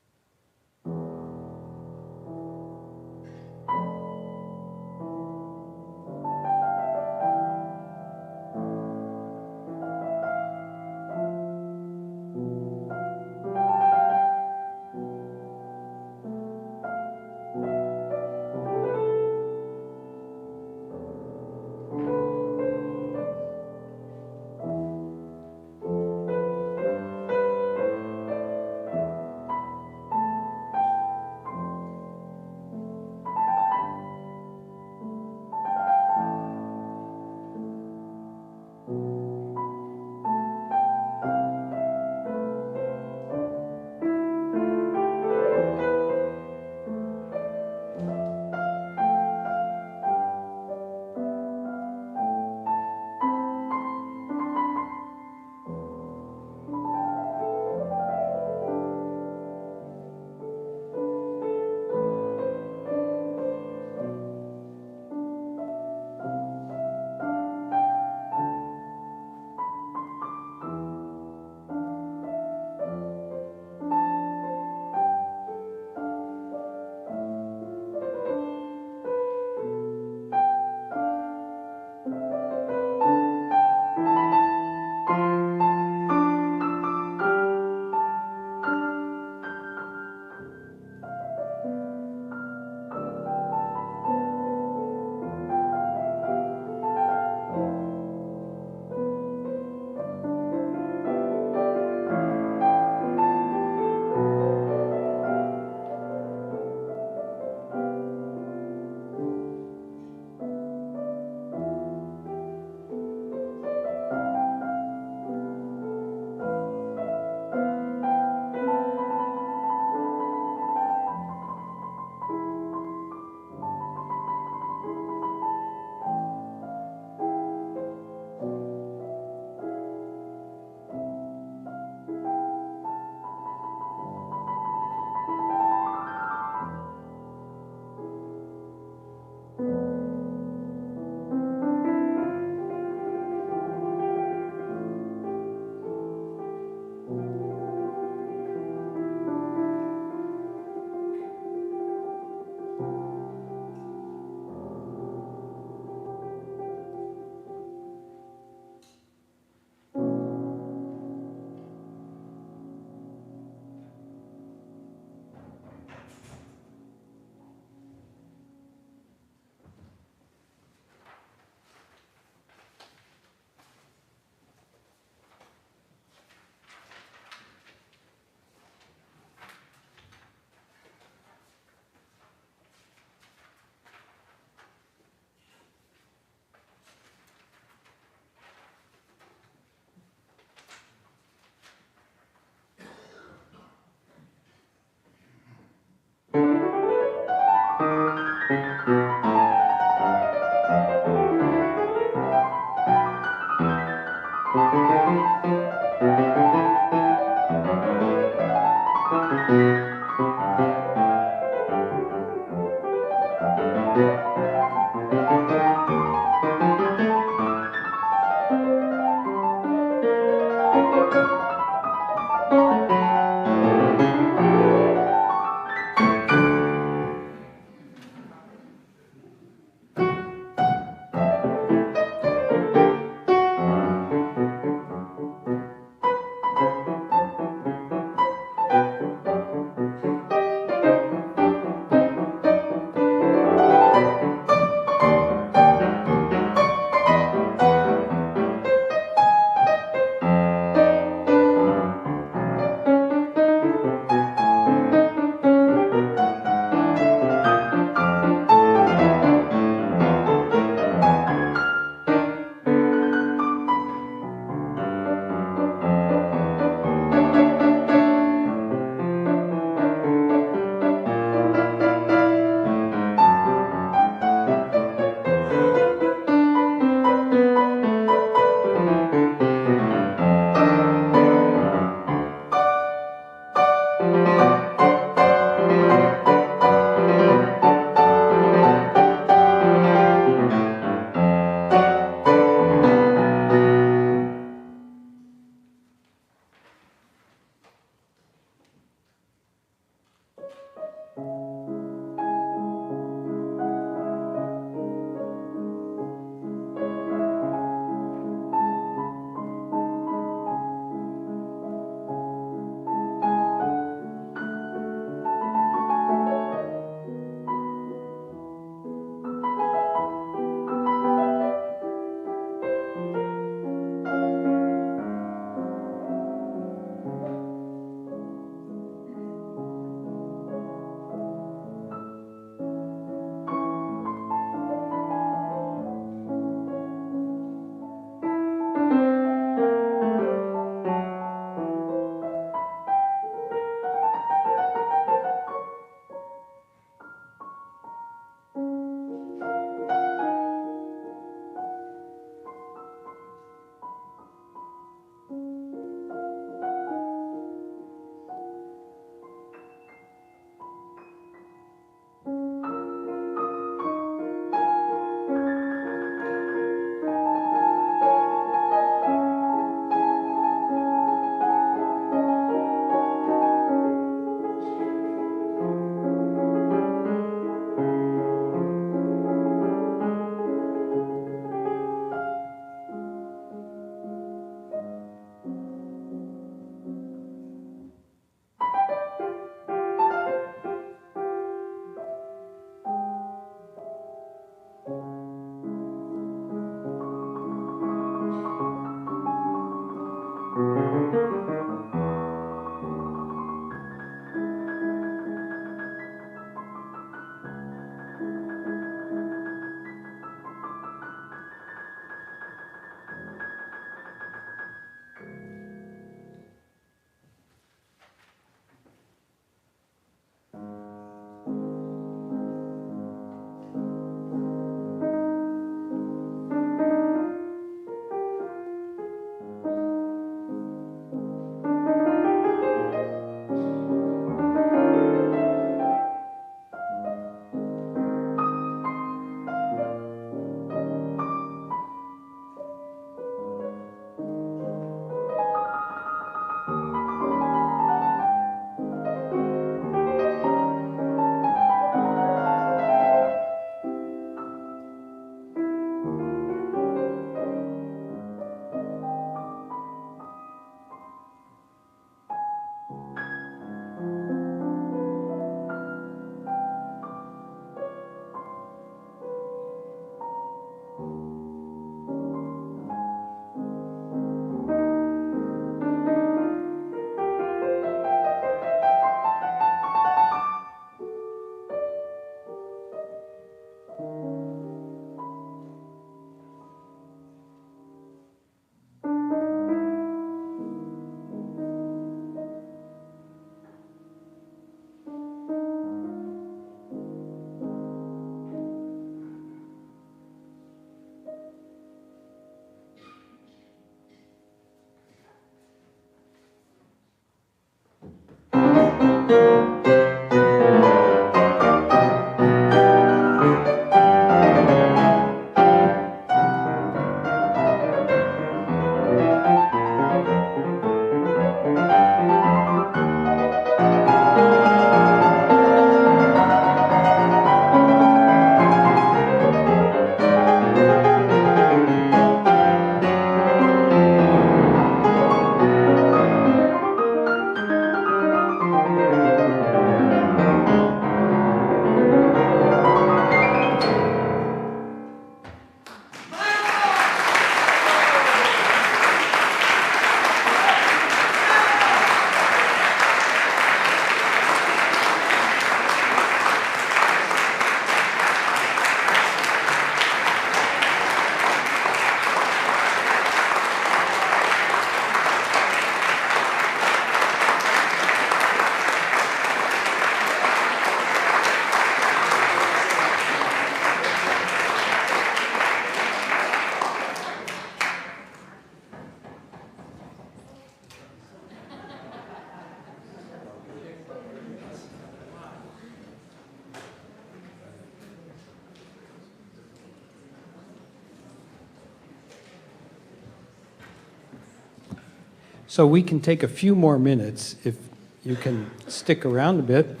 So we can take a few more minutes if you can stick around a bit.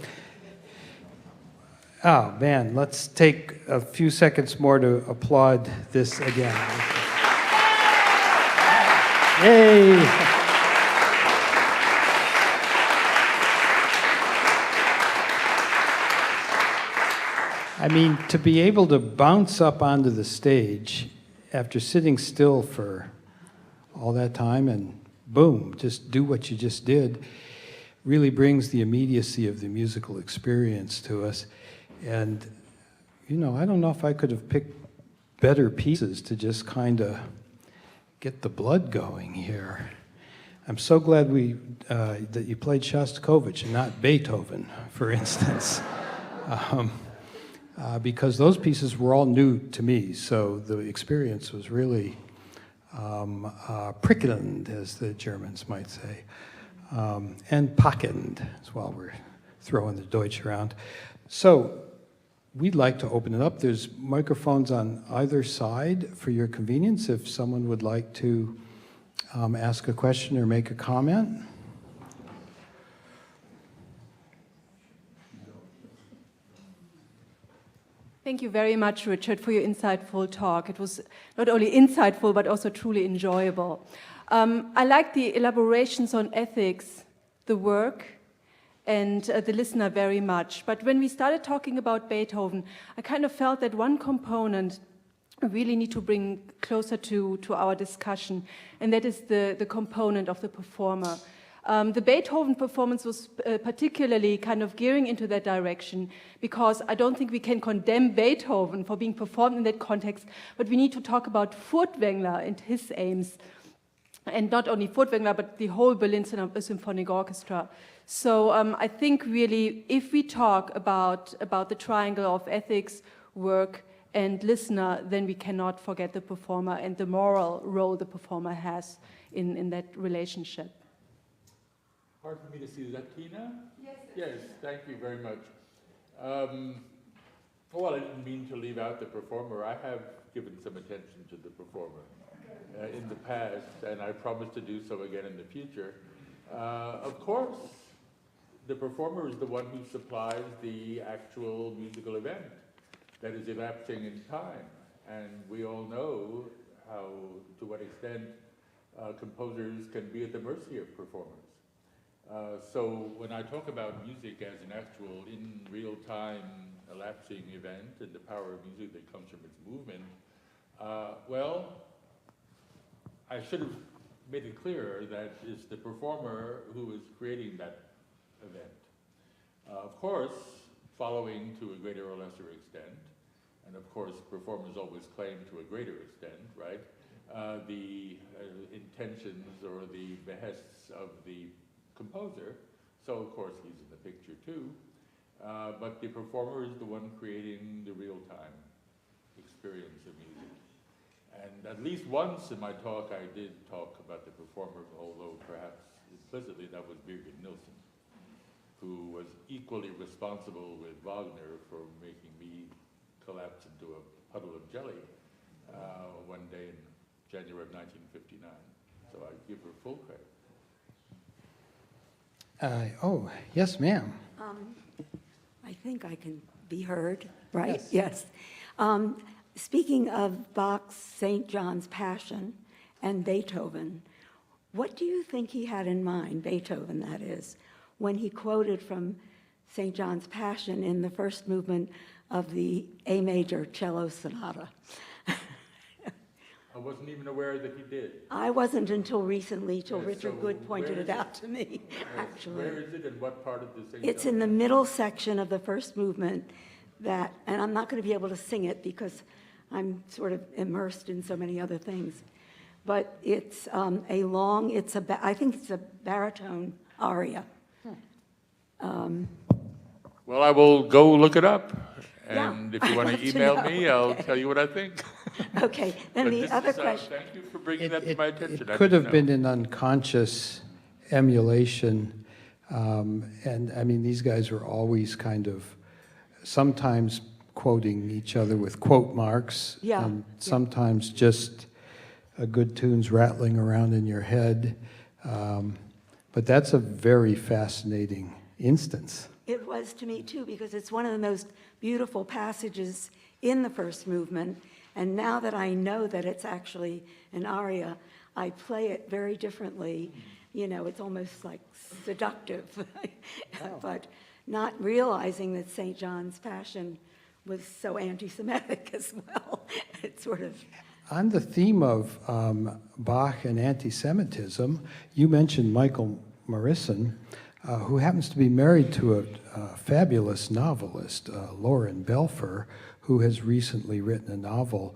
Oh, man, let's take a few seconds more to applaud this again. Yay! I mean, to be able to bounce up onto the stage after sitting still for all that time and boom, just do what you just did, really brings the immediacy of the musical experience to us. And, you know, I don't know if I could have picked better pieces to just kind of get the blood going here. I'm so glad that you played Shostakovich and not Beethoven, for instance, because those pieces were all new to me, so the experience was really prickelnd, as the Germans might say, and packend, as well. We're throwing the Deutsch around. So we'd like to open it up. There's microphones on either side for your convenience if someone would like to ask a question or make a comment. Thank you very much, Richard, for your insightful talk. It was not only insightful, but also truly enjoyable. I like the elaborations on ethics, the work, and the listener very much. But when we started talking about Beethoven, I kind of felt that one component we really need to bring closer to our discussion, and that is the component of the performer. The Beethoven performance was particularly kind of gearing into that direction, because I don't think we can condemn Beethoven for being performed in that context, but we need to talk about Furtwängler and his aims, and not only Furtwängler, but the whole Berlin Symphonic Orchestra. So I think really, if we talk about the triangle of ethics, work, and listener, then we cannot forget the performer and the moral role the performer has in that relationship. Hard for me to see. Is that Tina? Yes. Yes, thank you very much. Well, I didn't mean to leave out the performer. I have given some attention to the performer in the past, and I promise to do so again in the future. Of course, the performer is the one who supplies the actual musical event that is elapsing in time. And we all know to what extent composers can be at the mercy of performers. So when I talk about music as an actual in real time elapsing event and the power of music that comes from its movement, well, I should have made it clear that it's the performer who is creating that event. Of course, following to a greater or lesser extent, and of course performers always claim to a greater extent, right, the intentions or the behests of the composer, so of course he's in the picture too, but the performer is the one creating the real-time experience of music. And at least once in my talk I did talk about the performer, although perhaps implicitly that was Birgit Nilsson, who was equally responsible with Wagner for making me collapse into a puddle of jelly one day in January of 1959. So I give her full credit. Oh, yes, ma'am. I think I can be heard, right? Yes. Speaking of Bach's St. John's Passion and Beethoven, what do you think he had in mind, Beethoven that is, when he quoted from St. John's Passion in the first movement of the A major cello sonata? I wasn't even aware that he did. I wasn't until recently, till Yes, Richard so Good pointed where it is out to me, actually. Where is it and what part of the St. It's in the middle section of the first movement that, and I'm not going to be able to sing it because I'm sort of immersed in so many other things, but it's I think it's a baritone aria. Well, I will go look it up. Yeah, And if you want I'd to love to email know. me, I'll Okay. tell you what I think. Okay, then But the this other is, question. thank you for bringing that to my attention. I It could didn't have know. been an unconscious emulation. And I mean, these guys were always kind of sometimes quoting each other with quote marks. Yeah, And yeah. sometimes just a good tune's rattling around in your head. But that's a very fascinating instance. It was to me too, because it's one of the most beautiful passages in the first movement. And now that I know that it's actually an aria, I play it very differently. You know, it's almost like seductive, but not realizing that St. John's Passion was so anti-Semitic as well. It's sort of... On the theme of Bach and anti-Semitism, you mentioned Michael Morrison, who happens to be married to a fabulous novelist, Lauren Belfer, who has recently written a novel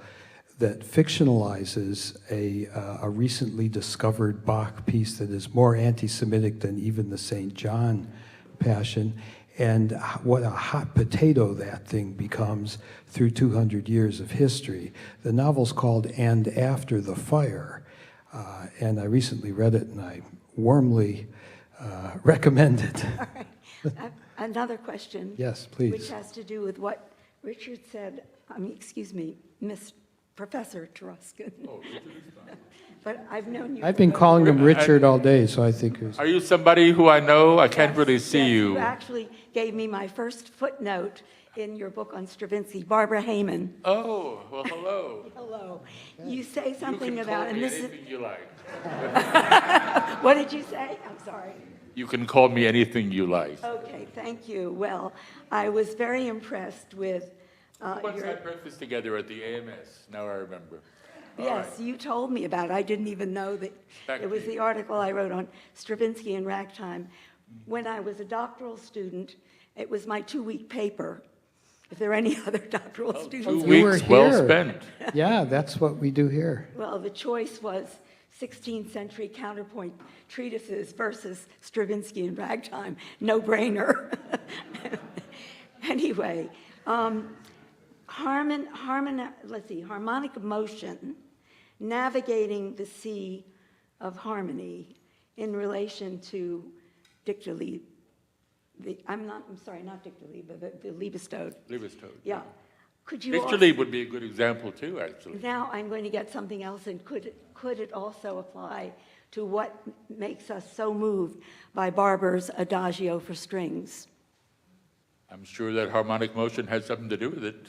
that fictionalizes a recently discovered Bach piece that is more anti-Semitic than even the St. John Passion, and what a hot potato that thing becomes through 200 years of history. The novel's called And After the Fire, and I recently read it, and I warmly recommend it. All right. Another question. Yes, please. Which has to do with what Richard said, excuse me, Professor Taruskin. Oh, Richard is fine. But I've known you. I've been calling him Richard all day, so I think it was... Are you somebody who I know? I can't really see Yes, you. You actually gave me my first footnote in your book on Stravinsky, Barbara Heyman. Oh, well, hello. Hello. You say You something can about, call and me this is, anything you like. what did you say? I'm sorry. You can call me anything you like. Okay, thank you. Well, I was very impressed with Once your... had breakfast together at the AMS, now I remember. All Yes, right. you told me about it. I didn't even know that Back it was to the you. article I wrote on Stravinsky and Ragtime. When I was a doctoral student, it was my 2-week paper. If there are any other doctoral students. 2 You were weeks well here. spent. Yeah, that's what we do here. Well, the choice was 16th century counterpoint treatises versus Stravinsky and Ragtime. No brainer. Anyway, harmonic motion, navigating the sea of harmony in relation to Dictylieb. Not Dictylieb, but the Liebestod. Liebestod. Yeah. Could you Dictylieb would be a good example too, actually. now I'm going to get something else, and could it also apply to what makes us so moved by Barber's Adagio for strings? I'm sure that harmonic motion has something to do with it.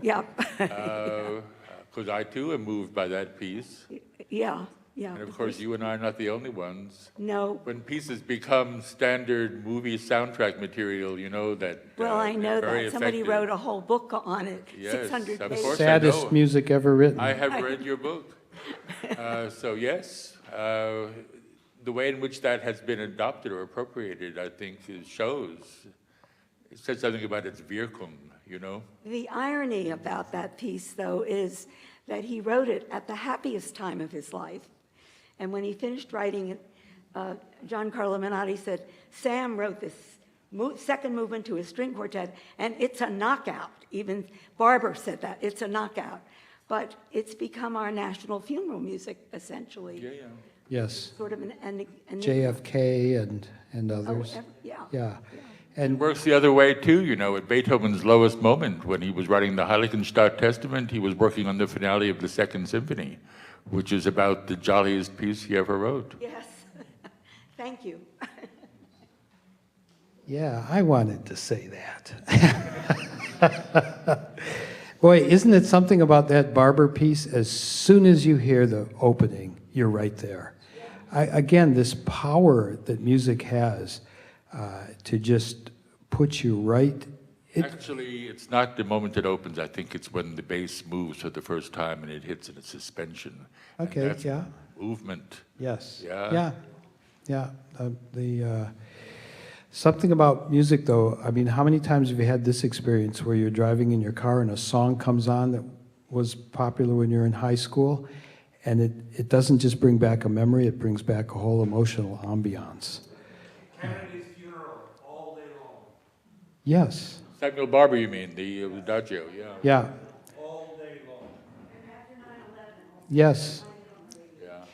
Yep. Because I too am moved by that piece. Yeah. And of course, you and I are not the only ones. No. When pieces become standard movie soundtrack material, you know that. Well, I know they're very that. Somebody effective. wrote a whole book on it, Yes, 600 of pages. course. I Saddest know. music ever written. I have read your book. So yes, the way in which that has been adopted or appropriated, I think, shows. It says something about its Wirkung, you know? The irony about that piece, though, is that he wrote it at the happiest time of his life. And when he finished writing it, John Carlo Menotti said, Sam wrote this second movement to his string quartet, and it's a knockout. Even Barber said that, it's a knockout. But it's become our national funeral music, essentially. Yeah, yeah. Yes, Sort of an JFK and others. yeah. Yeah, It and works the other way too, you know, at Beethoven's lowest moment, when he was writing the Heiligenstadt Testament, he was working on the finale of the Second Symphony, which is about the jolliest piece he ever wrote. Yes. Thank you. yeah, I wanted to say that. Boy, isn't it something about that Barber piece? As soon as you hear the opening, you're right there. Again, this power that music has to just put you right. Actually, it's not the moment it opens. I think it's when the bass moves for the first time and it hits in a suspension. And Okay, that's yeah. movement. Yes. Yeah. Yeah. Something about music, though. I mean, how many times have you had this experience where you're driving in your car and a song comes on that was popular when you were in high school, and it doesn't just bring back a memory, it brings back a whole emotional ambiance. Kennedy's funeral all day long. Yes. Samuel Barber, you mean, the Adagio, yeah. Yeah. All day long. Yes. Yeah,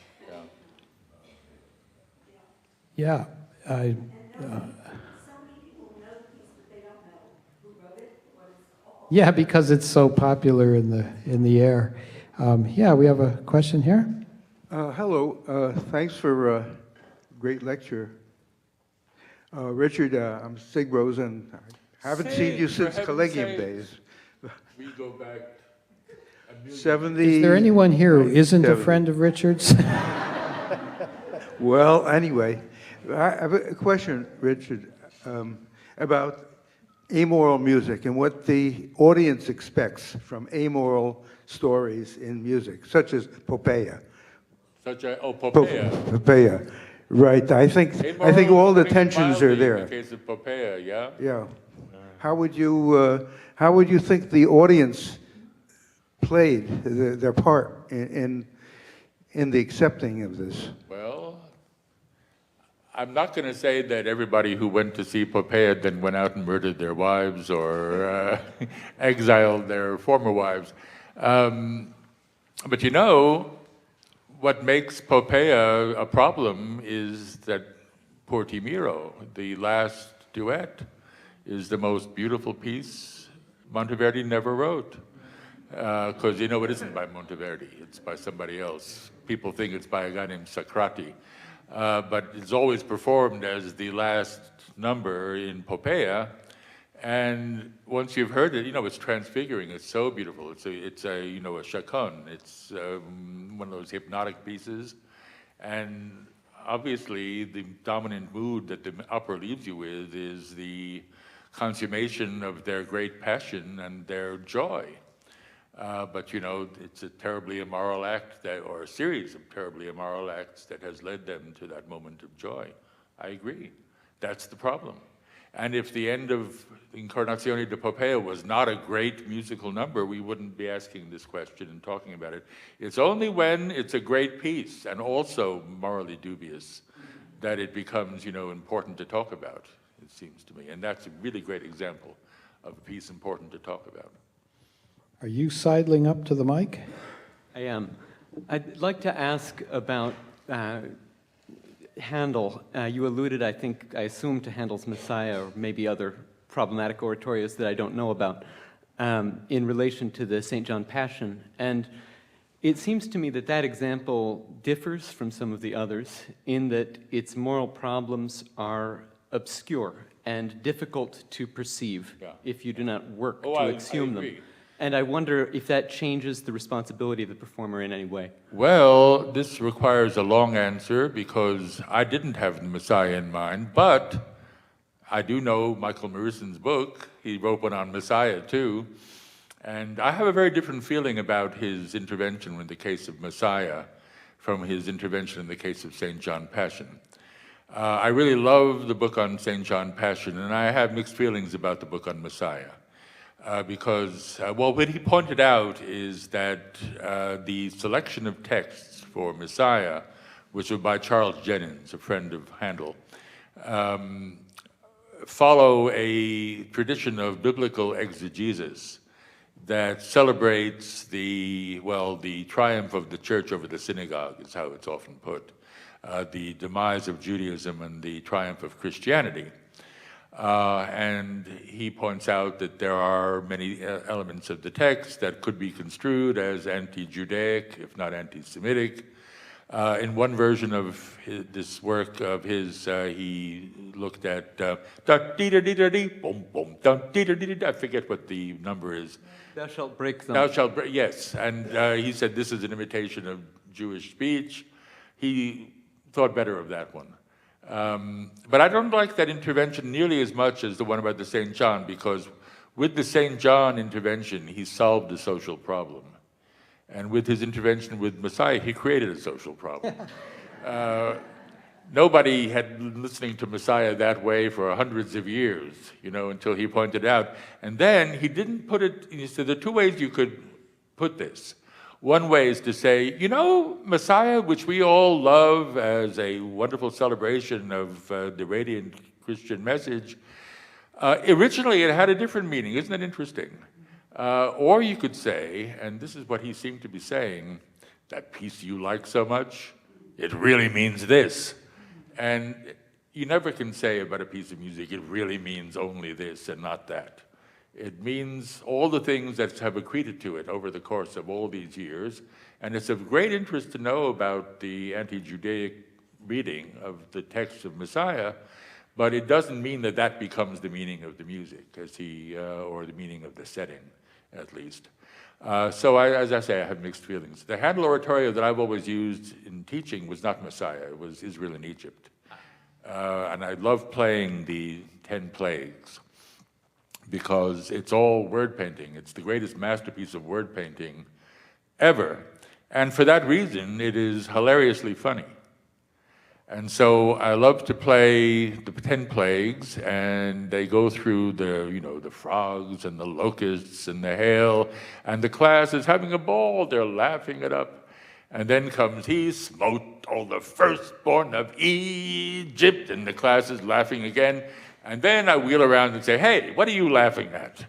yeah. Yeah. Yeah, because it's so popular in the air. Yeah, we have a question here. Hello. Thanks for great lecture. Richard, I'm Sig Rosen. I haven't seen you since Collegium days. We go back a million 70. Is there anyone here who isn't a 70. friend of Richard's? Well, anyway, I have a question, Richard, about amoral music and what the audience expects from amoral stories in music, such as Popeye. Popeye. Popeye, right. I think all the tensions are there. In the case of Popeye, yeah? Yeah. How would you think the audience played their part in the accepting of this? Well, I'm not going to say that everybody who went to see Popeye then went out and murdered their wives or exiled their former wives. But you know, what makes Popeye a problem is that poor Timiro, the last duet, is the most beautiful piece Monteverdi never wrote. Because you know it isn't by Monteverdi, it's by somebody else. People think it's by a guy named Socrati. But it's always performed as the last number in Popeye. And once you've heard it, you know, it's transfiguring. It's so beautiful. It's a you know, a chaconne. It's one of those hypnotic pieces. And obviously, the dominant mood that the opera leaves you with is the consummation of their great passion and their joy. But you know, it's a terribly immoral act, or a series of terribly immoral acts that has led them to that moment of joy. I agree. That's the problem. And if the end of Incarnazione di Popeye was not a great musical number, we wouldn't be asking this question and talking about it. It's only when it's a great piece and also morally dubious that it becomes, you know, important to talk about, it seems to me. And that's a really great example of a piece important to talk about. Are you sidling up to the mic? I am. I'd like to ask about Handel. You alluded, I assume, to Handel's Messiah, or maybe other problematic oratorios that I don't know about, in relation to the St. John Passion. And it seems to me that that example differs from some of the others in that its moral problems are obscure and difficult to perceive if you do not work to exhume them. And I wonder if that changes the responsibility of the performer in any way. Well, this requires a long answer because I didn't have the Messiah in mind, but I do know Michael Marison's book. He wrote one on Messiah too. And I have a very different feeling about his intervention in the case of Messiah from his intervention in the case of St. John Passion. I really love the book on St. John Passion, and I have mixed feelings about the book on Messiah. Because, well, what he pointed out is that the selection of texts for Messiah, which were by Charles Jennens, a friend of Handel, follow a tradition of biblical exegesis that celebrates the triumph of the church over the synagogue, is how it's often put, the demise of Judaism and the triumph of Christianity. And he points out that there are many elements of the text that could be construed as anti-Judaic, if not anti-Semitic. In one version of this work of his, he looked at I forget what the number is. Thou shalt break them. Thou shalt break, yes. And he said this is an imitation of Jewish speech. He thought better of that one. But I don't like that intervention nearly as much as the one about the St. John, because with the St. John intervention, he solved a social problem. And with his intervention with Messiah, he created a social problem. Nobody had been listening to Messiah that way for hundreds of years, you know, until he pointed out. And then he didn't put it, he said, there are two ways you could put this. One way is to say, you know, Messiah, which we all love as a wonderful celebration of the radiant Christian message, originally it had a different meaning. Isn't that interesting? Or you could say, and this is what he seemed to be saying, that piece you like so much, it really means this. And you never can say about a piece of music, it really means only this and not that. It means all the things that have accreted to it over the course of all these years. And it's of great interest to know about the anti-Judaic reading of the text of Messiah, but it doesn't mean that that becomes the meaning of the music, or the meaning of the setting, at least. So as I say, I have mixed feelings. The Handel oratorio that I've always used in teaching was not Messiah, it was Israel in Egypt. And I love playing the 10 Plagues because it's all word painting. It's the greatest masterpiece of word painting ever. And for that reason, it is hilariously funny. And so I love to play the 10 Plagues, and they go through the frogs and the locusts and the hail, and the class is having a ball. They're laughing it up. And then comes, he smote all the firstborn of Egypt, and the class is laughing again. And then I wheel around and say, hey, what are you laughing at?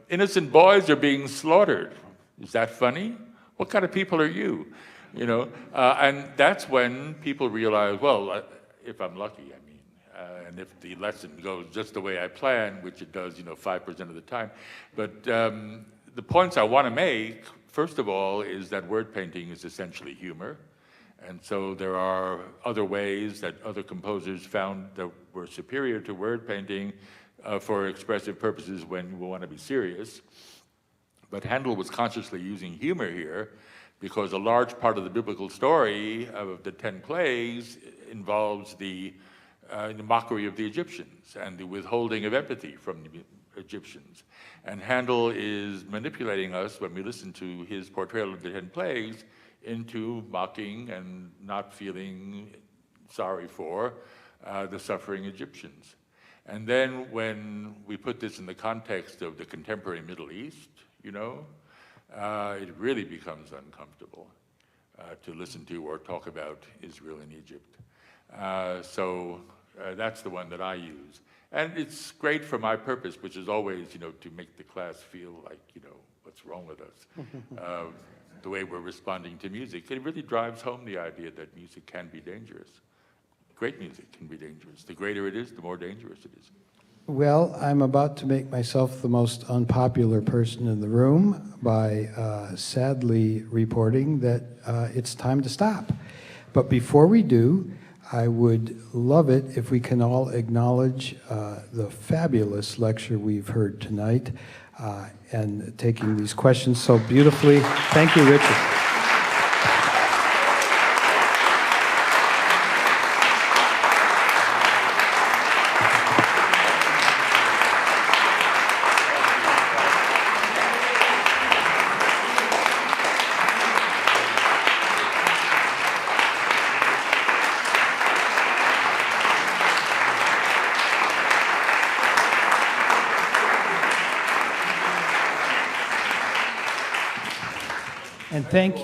Innocent boys are being slaughtered. Is that funny? What kind of people are you? And that's when people realize, well, if I'm lucky, and if the lesson goes just the way I plan, which it does, 5% of the time. But the points I want to make, first of all, is that word painting is essentially humor. And so there are other ways that other composers found that were superior to word painting for expressive purposes when we want to be serious. But Handel was consciously using humor here because a large part of the biblical story of the 10 Plagues involves the mockery of the Egyptians and the withholding of empathy from the Egyptians. And Handel is manipulating us, when we listen to his portrayal of the 10 Plagues, into mocking and not feeling sorry for the suffering Egyptians. And then when we put this in the context of the contemporary Middle East, it really becomes uncomfortable to listen to or talk about Israel and Egypt. So that's the one that I use. And it's great for my purpose, which is always, to make the class feel like, what's wrong with us? The way we're responding to music. It really drives home the idea that music can be dangerous. Great music can be dangerous. The greater it is, the more dangerous it is. Well, I'm about to make myself the most unpopular person in the room by sadly reporting that it's time to stop. But before we do, I would love it if we can all acknowledge the fabulous lecture we've heard tonight and taking these questions so beautifully. Thank you, Richard. And thank you.